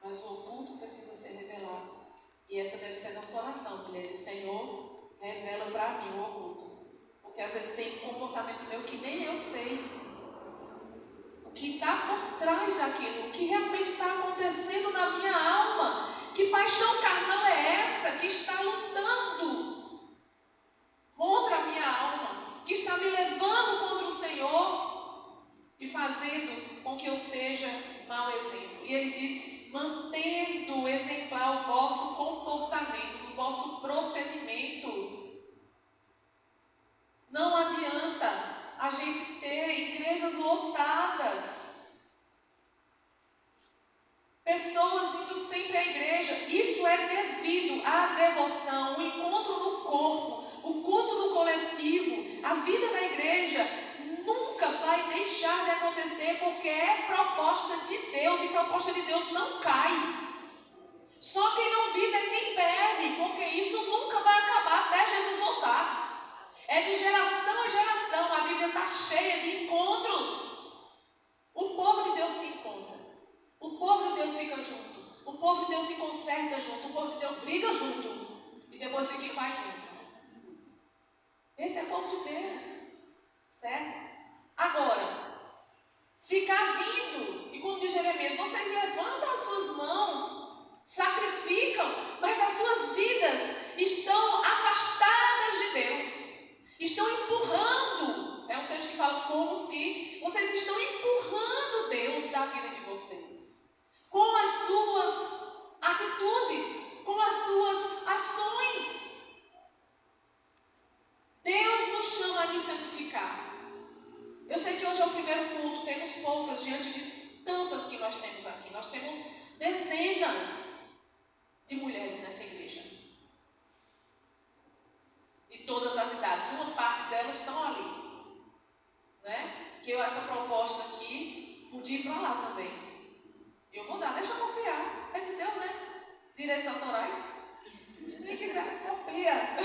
mas o oculto precisa ser revelado. E essa deve ser a nossa oração, mulheres. Senhor, revela para mim o oculto. Porque às vezes tem um comportamento meu que nem eu sei. O que está por trás daquilo, o que realmente está acontecendo na minha alma. Que paixão carnal é essa que está lutando contra a minha alma, que está me levando contra o Senhor e fazendo com que eu seja mau exemplo? E ele diz: mantendo exemplar o vosso comportamento, o vosso procedimento. Não adianta a gente ter igrejas lotadas, pessoas indo sempre à igreja. Isso é devido à devoção, o encontro no corpo, o culto no coletivo. A vida da igreja nunca vai deixar de acontecer, porque é proposta de Deus, e proposta de Deus não cai. Só quem não vive é quem perde, porque isso nunca vai acabar até Jesus voltar. É de geração em geração. A Bíblia está cheia de encontros. O povo de Deus se encontra. O povo de Deus fica junto. O povo de Deus se conserta junto. O povo de Deus briga junto. E depois fica em paz junto. Esse é o povo de Deus. Certo? Agora, ficar vindo, e como diz Jeremias, vocês levantam as suas mãos, sacrificam, mas as suas vidas estão afastadas de Deus. Estão empurrando. É um texto que fala como se vocês estão empurrando Deus da vida de vocês, com as suas atitudes, com as suas ações. Deus nos chama a nos santificar. Eu sei que hoje é o primeiro culto, temos poucas diante de tantas que nós temos aqui. Nós temos dezenas de mulheres nessa igreja, de todas as idades. Uma parte delas estão ali, né? Que essa proposta gosto aqui, podia ir para lá também. Eu vou dar, deixa eu copiar. É de Deus, né? Direitos autorais. Quem quiser, copia.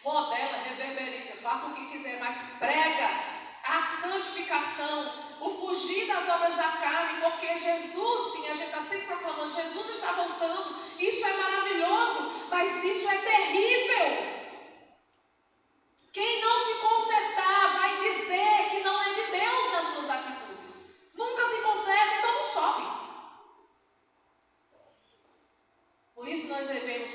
Modela, reverberiza, faça o que quiser, mas prega a santificação, o fugir das obras da carne, porque Jesus, sim, a gente está sempre proclamando, Jesus está voltando, isso é maravilhoso, mas isso é terrível. Quem não se consertar vai dizer que não é de Deus nas suas atitudes. Nunca se conserta, então não sobe. Por isso nós devemos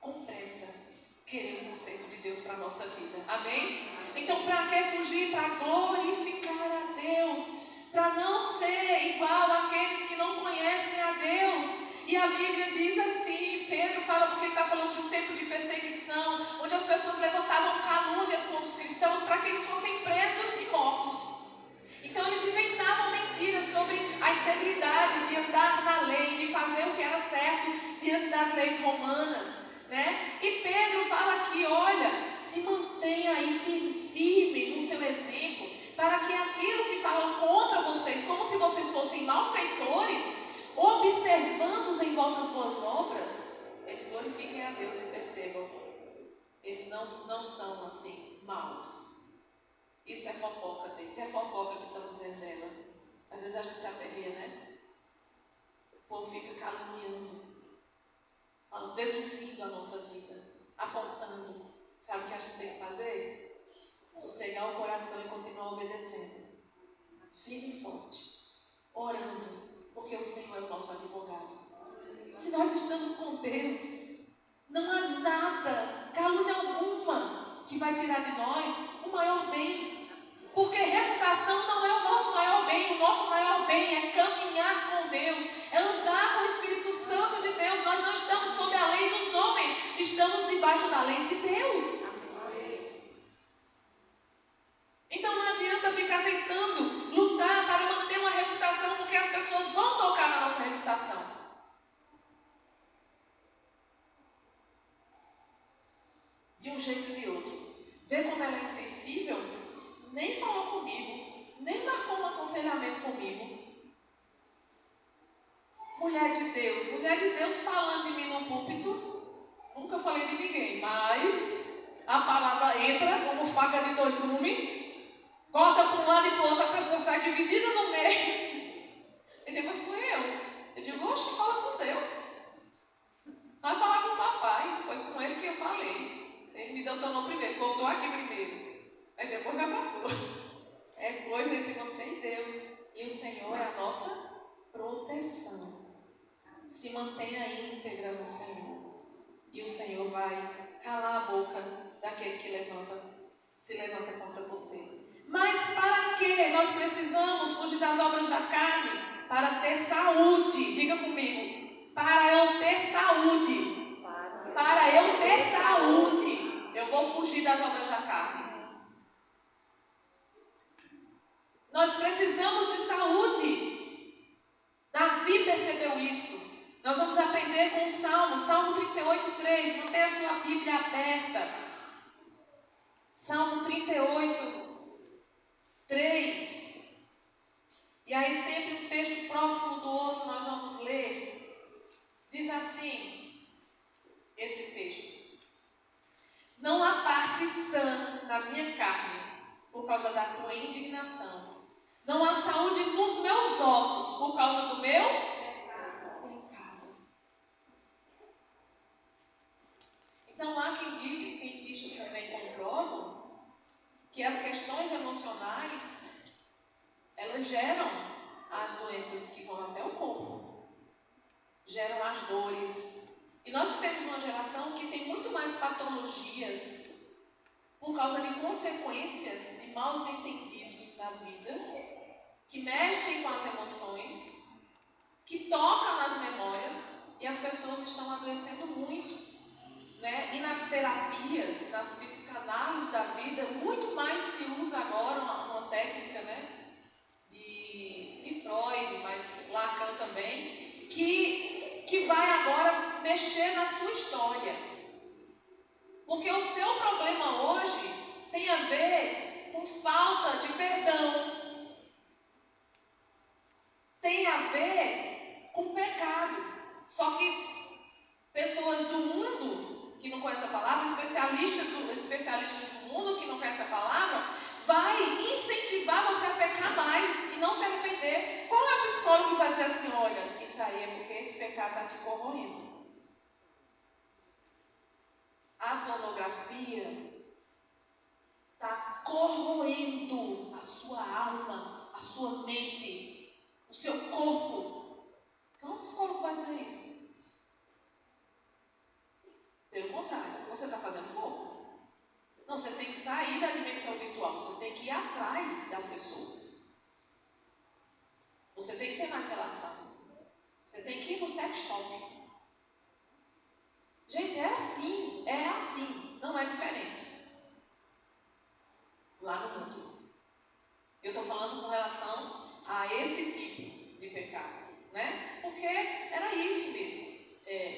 com pressa, querer um conserto de Deus para a nossa vida. Amém? Então, para que fugir? Para glorificar a Deus, para não ser igual àqueles que não conhecem a Deus. E a Bíblia diz assim, Pedro fala, porque ele está falando de um tempo de perseguição, onde as pessoas levantavam calúnias contra os cristãos para que eles fossem presos e mortos. Então eles inventavam mentiras sobre a integridade de andar na lei, de fazer o que era certo diante das leis romanas, né? E Pedro fala aqui, olha, se mantenha aí firme no seu exemplo, para que aquilo que falam contra vocês, como se vocês fossem malfeitores, observando-os em vossas boas obras, eles glorifiquem a Deus e percebam, eles não são assim, maus. Isso é fofoca deles, é fofoca que estão dizendo dela. Às vezes a gente se aperreia, né? O povo fica caluniando, deduzindo a nossa vida, apontando. Sabe o que a gente tem que fazer? Sossegar o coração e continuar obedecendo. Firme e forte, orando, porque o Senhor é o nosso advogado. Se nós estamos com Deus, não há nada, calúnia alguma, que vai tirar de nós o maior bem. Porque reputação não é o nosso maior bem. O nosso maior bem é caminhar com Deus, é andar com o Espírito Santo de Deus. Nós não estamos sob a lei dos homens, estamos debaixo da lei de Deus. Então não adianta ficar tentando lutar para manter uma reputação, porque as pessoas vão tocar na nossa reputação. De um jeito e de outro. Vê como ela é insensível? Nem falou comigo, nem marcou um aconselhamento comigo. Mulher de Deus falando de mim no púlpito. Nunca falei de ninguém, mas a palavra entra como faca de dois gumes, corta para um lado e para o outro, a pessoa sai dividida no meio. E depois fui eu digo, oxe, fala com Deus. Vai falar com o papai, foi com ele que eu falei. Ele me detonou primeiro, cortou aqui primeiro. Aí depois já matou. É coisa entre você e Deus. E o Senhor é a nossa proteção. Se mantenha íntegra no Senhor. E o Senhor vai calar a boca daquele que se levanta contra você. Mas para que nós precisamos fugir das obras da carne? Para ter saúde. Diga comigo. Para eu ter saúde. Para eu ter saúde. Eu vou fugir das obras da carne. Nós precisamos de saúde. Davi percebeu isso. Nós vamos aprender com o Salmo 38:3. Mantenha a sua Bíblia aberta. Salmo 38:3. E aí sempre um texto próximo do outro nós vamos ler. Diz assim, esse texto. Não há parte sã na minha carne, por causa da tua indignação. Não há saúde nos meus ossos, por causa do meu pecado. Então há quem diga, e cientistas também comprovam, que as questões emocionais, elas geram as doenças que vão até o corpo. Geram as dores. E nós temos uma geração que tem muito mais patologias por causa de consequências de maus entendidos na vida, que mexem com as emoções, que tocam nas memórias, e as pessoas estão adoecendo muito, né? E nas terapias, nas psicanálises da vida, muito mais se usa agora uma técnica, né? De Freud, mas Lacan também, que vai agora mexer na sua história. Porque o seu problema hoje tem a ver com com falta de perdão. Tem a ver com pecado. Só que pessoas do mundo que não conhecem a palavra, especialistas do mundo que não conhecem a palavra, vai incentivar você a pecar mais e não se arrepender. Qual é o psicólogo que vai dizer assim, olha, isso aí é porque esse pecado está te corroendo? A pornografia está corroendo a sua alma, a sua mente, o seu corpo. Qual psicólogo vai dizer isso? Pelo contrário, você está fazendo pouco. Não, você tem que sair da dimensão virtual, você tem que ir atrás das pessoas. Você tem que ter mais relação. Você tem que ir no sex shop. Gente, é assim, não é diferente. Lá no mundo. Eu estou falando com relação a esse tipo de pecado, né? Porque era isso mesmo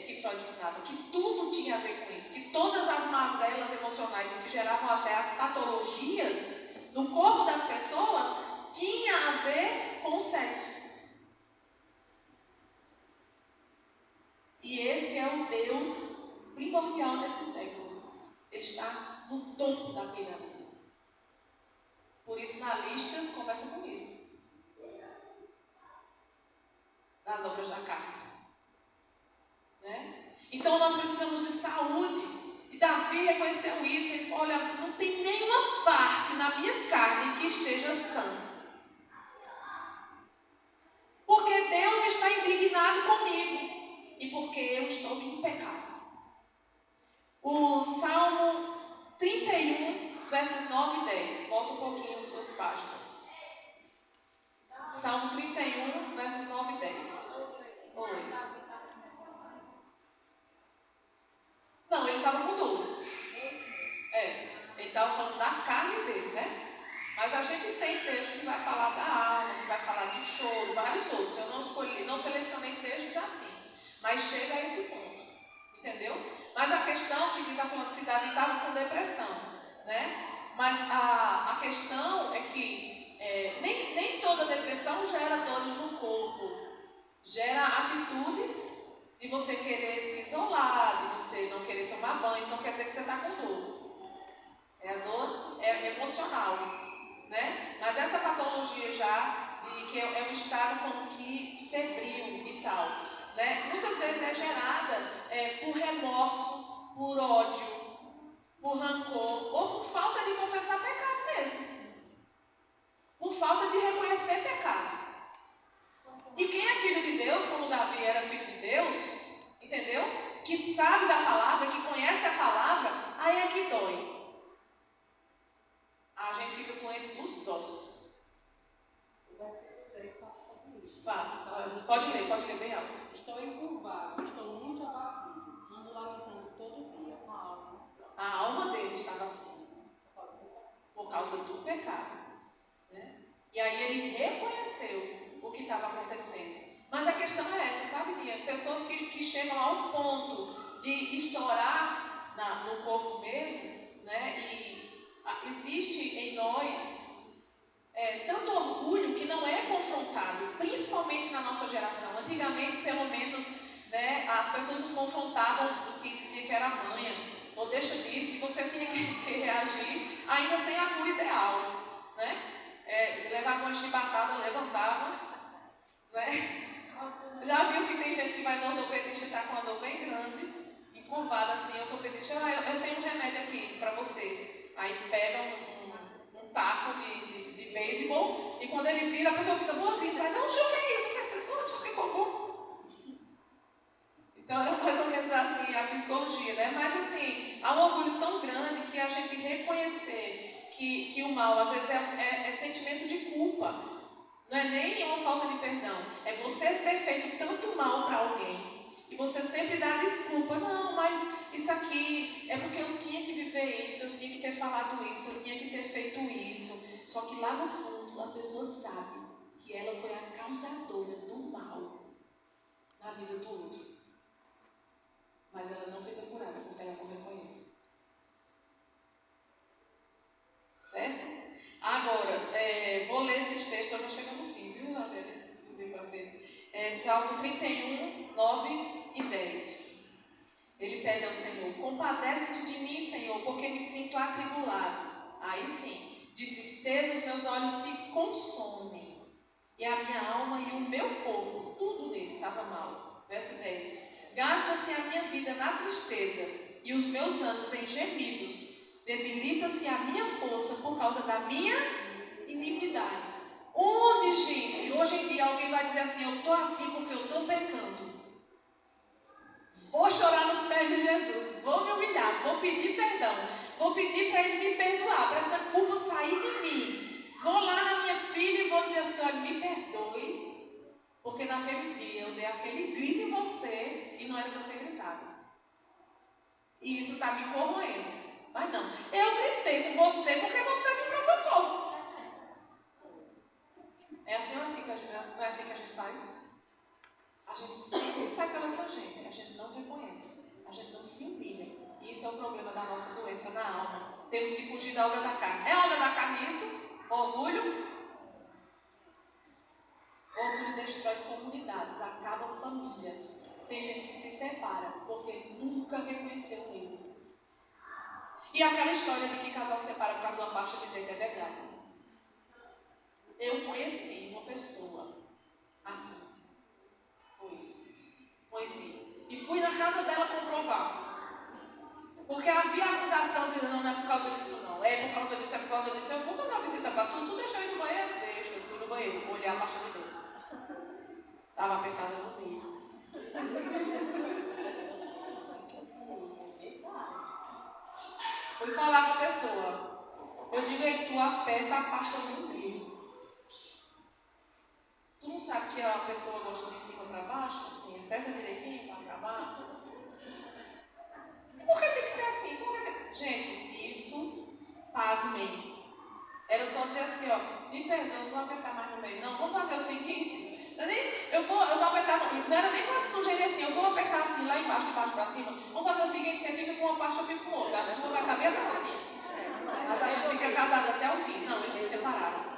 que Freud ensinava, que tudo tinha a ver com isso, que todas as mazelas emocionais que geravam até as patologias no corpo das pessoas tinha a ver com o sexo. E esse é o Deus primordial desse século. Ele está no topo da pirâmide. Por isso, na lista, começa com isso. Nas obras da carne. Né? Então, nós precisamos de saúde. E Davi reconheceu isso. Ele falou, olha, não tem nenhuma parte na minha carne que esteja sã. Porque Deus está indignado comigo. E porque eu estou em pecado. O Salmo 31, versos 9 e 10. Volta um pouquinho as suas páginas. Salmo 31, versos 9 e 10. Oi. Não, ele estava com dores. Ele estava falando da carne dele, né? Mas a gente tem texto que vai falar da alma, que vai falar de choro, vários outros. Eu não selecionei textos assim. Mas chega a esse ponto. Entendeu? Mas a questão que está falando se Davi estava com depressão, né? Mas a questão é que nem toda depressão gera dores no corpo. Gera atitudes de você querer se isolar, de você não querer tomar banho. Isso não quer dizer que você está com dor. A dor é emocional, né? Mas essa patologia já, que é um estado como que febril e tal, né? Muitas vezes é gerada por remorso, por ódio, por rancor, ou por falta de confessar pecado mesmo. Por falta de reconhecer pecado. E quem é filho de Deus, como Davi era filho de Deus, entendeu? Que sabe da palavra, que conhece a palavra, aí é que dói. A gente fica doente dos ossos. O versículo 6 fala sobre isso. Fala. Pode ler bem alto. Estou encurvado, estou muito abatido, ando lamentando todo dia com a alma. A alma dele estava assim, por causa do pecado. Né? E aí ele reconheceu o que estava acontecendo. Mas a questão é essa, sabe, Nia? Pessoas que chegam ao ponto de estourar no corpo mesmo, né? E existe em nós tanto orgulho que não é confrontado, principalmente na nossa geração. Antigamente, pelo menos, né, as pessoas nos confrontavam no que dizia que era manha, ou deixa disso, e você tinha que reagir, ainda sem a cura ideal, né? Levava uma chibatada, levantava, né? Já viu que tem gente que vai no ortopedista e está com uma dor bem grande, encurvada assim, o ortopedista, eu tenho um remédio aqui para você. Aí pega um taco de beisebol e quando ele vira, a pessoa fica boazinha, sai, não, o que é isso? Você só ficou bom. Então era mais ou menos assim a psicologia, né? Mas assim, há um orgulho tão grande que a gente reconhecer que o mal às vezes é sentimento de culpa. Não é nem uma falta de perdão. É você ter feito tanto mal para alguém e você sempre dá desculpa. Não, mas isso aqui é porque eu tinha que viver isso, eu tinha que ter falado isso, eu tinha que ter feito isso. Só que lá no fundo a pessoa sabe que ela foi a causadora do mal na vida do outro. Mas ela não fica curada porque ela não reconhece. Certo? texto, eu já chego no fim, viu, Adélia? Salmo 31, 9 e 10. Ele pede ao Senhor: compadece-te de mim, Senhor, porque me sinto atribulado. Aí sim, de tristeza os meus olhos se consomem, e a minha alma e o meu corpo, tudo nele estava mal. Verso 10. Gasta-se a minha vida na tristeza, e os meus anos em gemidos. Debilita-se a minha força por causa da minha iniquidade. Onde, gente, hoje em dia alguém vai dizer assim: eu estou assim porque eu estou pecando. Vou chorar nos pés de Jesus, vou me humilhar, vou pedir perdão, vou pedir para Ele me perdoar, para essa culpa sair de mim. Vou lá na minha filha e vou dizer assim: olha, me perdoe, porque naquele dia eu dei aquele grito em você e não era para eu ter gritado. E isso está me corroendo. Mas não, eu gritei com você porque você me provocou. É assim ou assim que a gente, não é assim que a gente faz? A gente sempre sai pela tangente, a gente não reconhece, a gente não se humilha. E isso é o problema da nossa doença na alma. Temos que fugir da obra da carne. É obra da carne isso? Orgulho? Orgulho destrói comunidades, acaba famílias. Tem gente que se separa porque nunca reconheceu o erro. E aquela história de que casal separa por causa de uma baixa de dentro é verdade. Eu conheci uma pessoa assim. Conheci. E fui na casa dela comprovar. Porque havia acusação dizendo: não, não é por causa disso não. É por causa disso, é por causa disso. Eu vou fazer uma visita para tu. Tu deixa eu ir no banheiro? Deixa. Eu fui no banheiro. Olhei a baixa de dentro. Estava apertada no meio. Fui falar com a pessoa. Eu digo: ei, tu aperta a pasta no meio. Tu não sabe que a pessoa gosta de cima para baixo? Assim, aperta direitinho para acabar? E por que tem que ser assim? Gente, isso, pasmem. Era só dizer assim: ó, me perdoa, não vou apertar mais no meio. Não, vamos fazer o seguinte. Eu vou apertar, não era nem para sugerir assim: eu vou apertar assim, lá embaixo, de baixo para cima. Vamos fazer o seguinte: você fica com uma parte, eu fico com outra. A sua vai estar bem apertadinha. Mas a gente fica casado até o fim. Não, eles se separaram.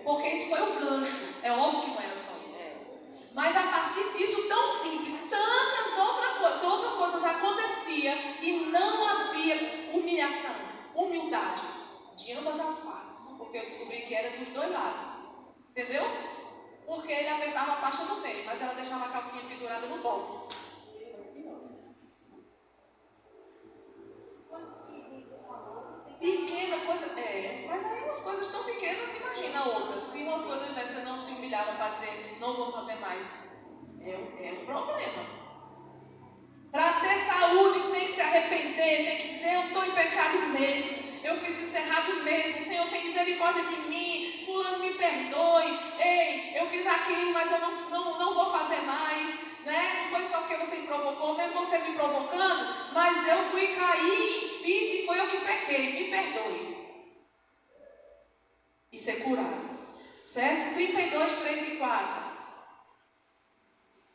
Porque isso foi o gancho. É óbvio que não era só isso. Mas a partir disso, tão simples, tantas outras coisas aconteciam e não havia humilhação, humildade de ambas as partes. Porque eu descobri que era dos dois lados. Entendeu? Porque ele apertava a pasta no meio, mas ela deixava a calcinha pendurada no box. Pequena coisa, mas aí umas coisas tão pequenas, imagina outras. Se umas coisas dessas não se humilhavam para dizer: não vou fazer mais, é um problema. Para ter saúde tem que se arrepender, tem que dizer: eu estou em pecado mesmo, eu fiz isso errado mesmo, Senhor tem misericórdia de mim, fulano me perdoe, ei, eu fiz aquilo, mas eu não vou fazer mais, né? Não foi só porque você me provocou, mesmo você me provocando, mas eu fui cair e fiz, e foi eu que pequei, me perdoe. E ser curado, certo? 32, 3 e 4.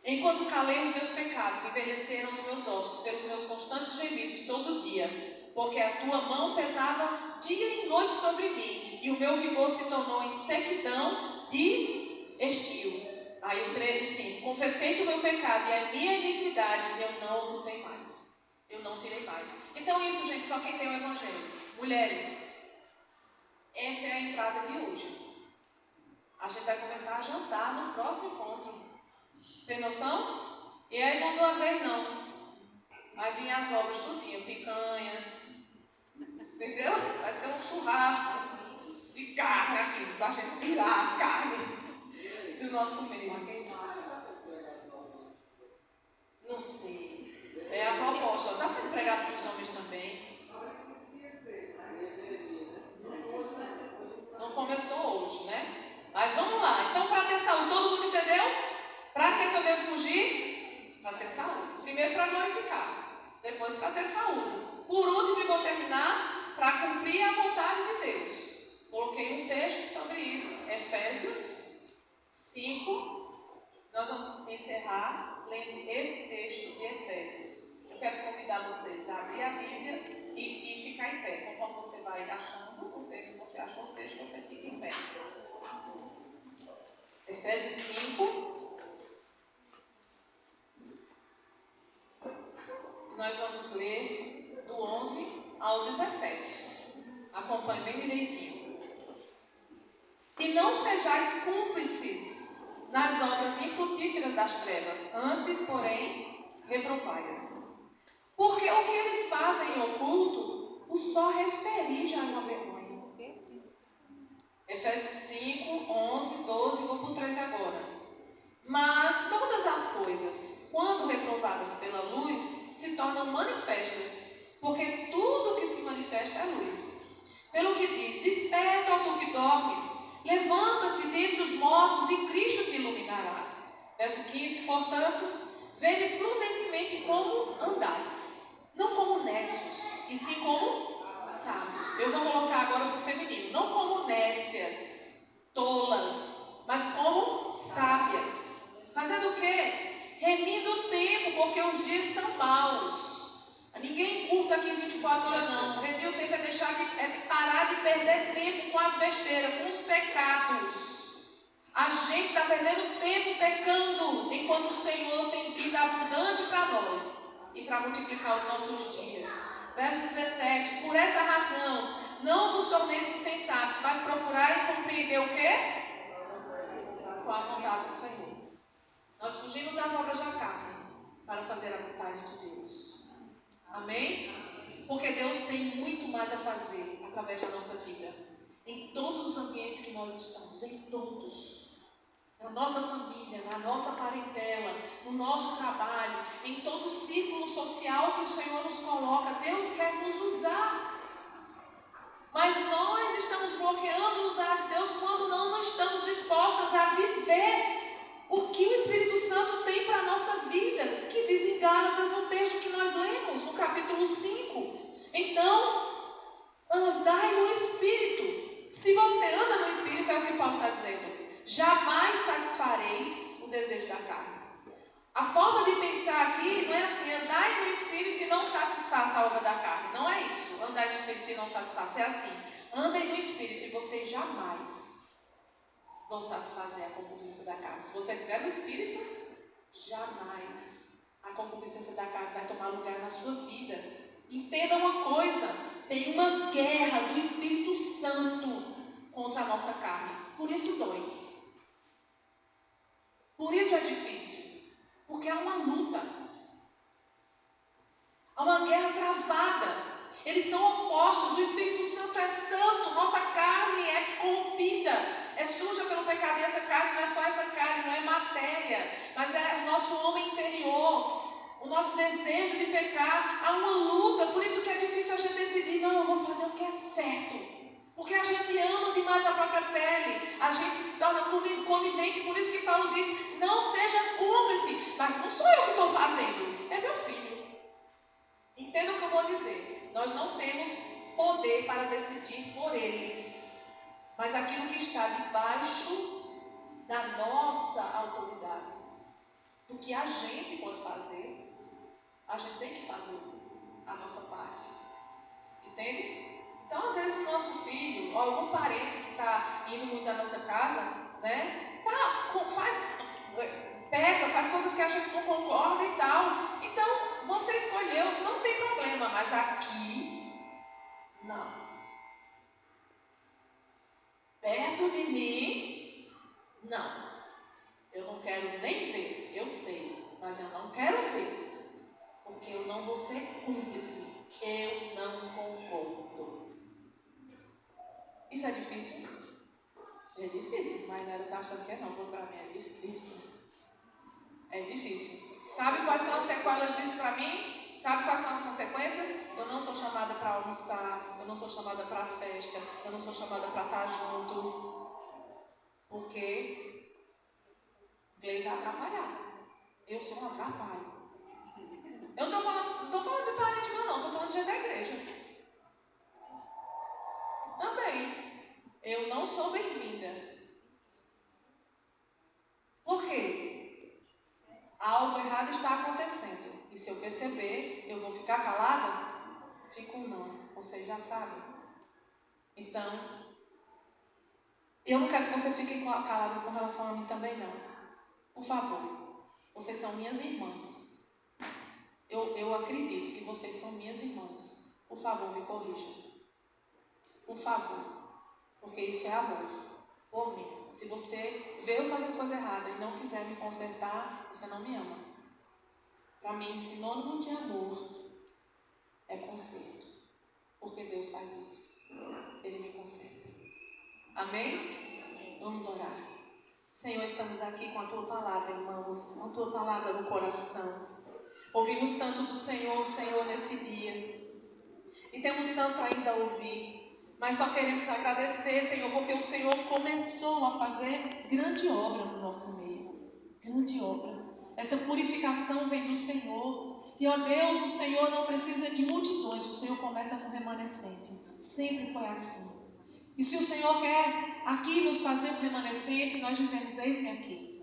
Enquanto calei os meus pecados, envelheceram os meus ossos pelos meus constantes gemidos todo dia, porque a tua mão pesava dia e noite sobre mim, e o meu vigor se tornou em sequidão de estio. Aí o 5: confessei-te o meu pecado e a minha iniquidade, eu não ocultei mais, eu não tirei mais. Então isso, gente, só quem tem o evangelho. Mulheres, essa é a entrada de hoje. A gente vai começar a jantar no próximo encontro. Tem noção? E aí não de uma vez não. Vai vir as obras tudinho, picanha. Entendeu? Vai ser um churrasco de carne aqui, para a gente tirar as carnes do nosso meio. Não sei. É a proposta. Está sendo pregado para os homens também. Não começou hoje, né? Mas vamos lá. Então, para ter saúde, todo mundo entendeu? Para que eu devo fugir? Para ter saúde. Primeiro para glorificar, depois para ter saúde. Por último, e vou terminar, para cumprir a vontade de Deus. Coloquei um texto sobre isso, Efésios 5. Nós vamos encerrar lendo esse texto de Efésios. Eu quero convidar vocês a abrir a Bíblia e ficar em pé. Conforme você vai achando o texto, você achou o texto, você fica em pé. Efésios 5. Nós vamos ler do 11 ao 17. Acompanhe bem direitinho. E não sejais cúmplices nas obras infrutíferas das trevas, antes, porém, reprovai-as. Porque o que eles fazem em oculto, o só referir já é uma vergonha. Efésios 5, 11, 12, vou por 13 agora. Mas todas as coisas, quando reprovadas pela luz, se tornam manifestas, porque tudo que se manifesta é luz. Pelo que diz, desperta, ó tu que dormes, levanta-te dentre os mortos e Cristo te iluminará. Verso 15, portanto, vede prudentemente como andais, não como nécios, e sim como sábios. Eu vou colocar agora para o feminino, não como nécias, tolas, mas como sábias. Fazendo o quê? Remindo o tempo, porque os dias são maus. Ninguém curta aqui 24 horas não. Remir o tempo é parar de perder tempo com as besteiras, com os pecados. A gente está perdendo tempo pecando, enquanto o Senhor tem vida abundante para nós e para multiplicar os nossos dias. Verso 17, por essa razão, não vos torneis insensatos, mas procurai compreender o quê? Com a vontade do Senhor. Nós fugimos das obras da carne para fazer a vontade de Deus. Amém? Porque Deus tem muito mais a fazer através da nossa vida. Em todos os ambientes que nós estamos, em todos. Na nossa família, na nossa parentela, no nosso trabalho, em todo o círculo social que o Senhor nos coloca, Deus quer nos usar. Mas nós estamos bloqueando o usar de Deus quando não estamos dispostas a viver o que o Espírito Santo tem para a nossa vida, que diz em Gálatas no texto que nós lemos, no capítulo 5. Então, andai no Espírito. Se você anda no Espírito, é o que Paulo está dizendo, jamais satisfareis o desejo da carne. A forma de pensar aqui não é assim, andai no Espírito e não satisfaça a obra da carne. Não é isso, andai no Espírito e não satisfaça. É assim, andem no Espírito e vocês jamais vão satisfazer a concupiscência da carne. Se você estiver no Espírito, jamais a concupiscência da carne vai tomar lugar na sua vida. Entenda uma coisa, tem uma guerra do Espírito Santo contra a nossa carne. Por isso dói. Por isso é difícil. Porque há uma luta. Há uma guerra travada. Eles são opostos. O Espírito Santo é santo. Nossa carne é corrompida. É suja pelo pecado. E essa carne não é só essa carne, não é matéria. Mas é o nosso homem interior. O nosso desejo de pecar. Há uma luta. Por isso que é difícil a gente decidir. Não, eu vou fazer o que é certo. Porque a gente ama demais a própria pele. A gente se torna conivente. Por isso que Paulo diz, não seja cúmplice. Mas não sou eu que estou fazendo. É meu filho. Entenda o que eu vou dizer. Nós não temos poder para decidir por eles. Mas aquilo que está debaixo da nossa autoridade, do que a gente pode fazer, a gente tem que fazer a nossa parte. Entende? Então, às vezes, o nosso filho, ou algum parente que está indo muito da nossa casa, né? Peca, faz coisas que a gente não concorda e tal. Então, você escolheu, não tem problema, mas aqui, não. Perto de mim, não. Eu não quero nem ver, eu sei, mas eu não quero ver, porque eu não vou ser cúmplice, eu não concordo. Isso é difícil? É difícil, mas Nara está achando que é não, para mim é difícil. É difícil. Sabe quais são as sequelas disso para mim? Sabe quais são as consequências? Eu não sou chamada para almoçar, eu não sou chamada para festa, eu não sou chamada para estar junto. Porque Glei vai atrapalhar. Eu sou um atrapalho. Eu não estou falando de parente meu não, estou falando de gente da igreja. Também. Eu não sou bem-vinda. Por quê? Algo errado está acontecendo. E se eu perceber, eu vou ficar calada? Fico não. Vocês já sabem. Então, Eu não quero que vocês fiquem caladas com relação a mim também, não. Por favor, vocês são minhas irmãs. Eu acredito que vocês são minhas irmãs. Por favor, me corrijam. Por favor. Porque isso é amor por mim. Se você vê eu fazendo coisa errada e não quiser me consertar, você não me ama. Para mim, sinônimo de amor é conserto. Porque Deus faz isso. Ele me conserta. Amém? Vamos orar. Senhor, estamos aqui com a Tua palavra, irmãos. Com a Tua palavra no coração. Ouvimos tanto do Senhor, Senhor, nesse dia. E temos tanto ainda a ouvir. Mas só queremos agradecer, Senhor, porque o Senhor começou a fazer grande obra no nosso meio. Grande obra. Essa purificação vem do Senhor. E, ó Deus, o Senhor não precisa de multidões. O Senhor começa com remanescente. Sempre foi assim. E se o Senhor quer aqui nos fazer um remanescente, nós dizemos, eis-me aqui.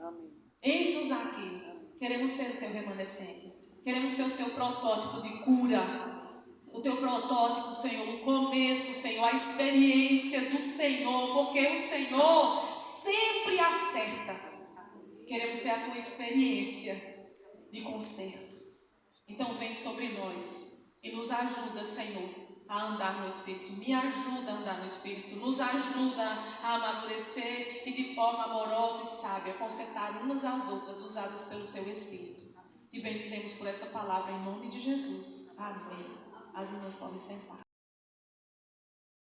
Eis-nos aqui. Queremos ser o teu remanescente. Queremos ser o teu protótipo de cura. O teu protótipo, Senhor, o começo, Senhor, a experiência do Senhor, porque o Senhor sempre acerta. Queremos ser a tua experiência de conserto. Então vem sobre nós e nos ajuda, Senhor, a andar no Espírito. Me ajuda a andar no Espírito. Nos ajuda a amadurecer e de forma amorosa e sábia consertar umas às outras, usadas pelo teu Espírito. Te bendizemos por essa palavra em nome de Jesus. Amém. As irmãs podem sentar.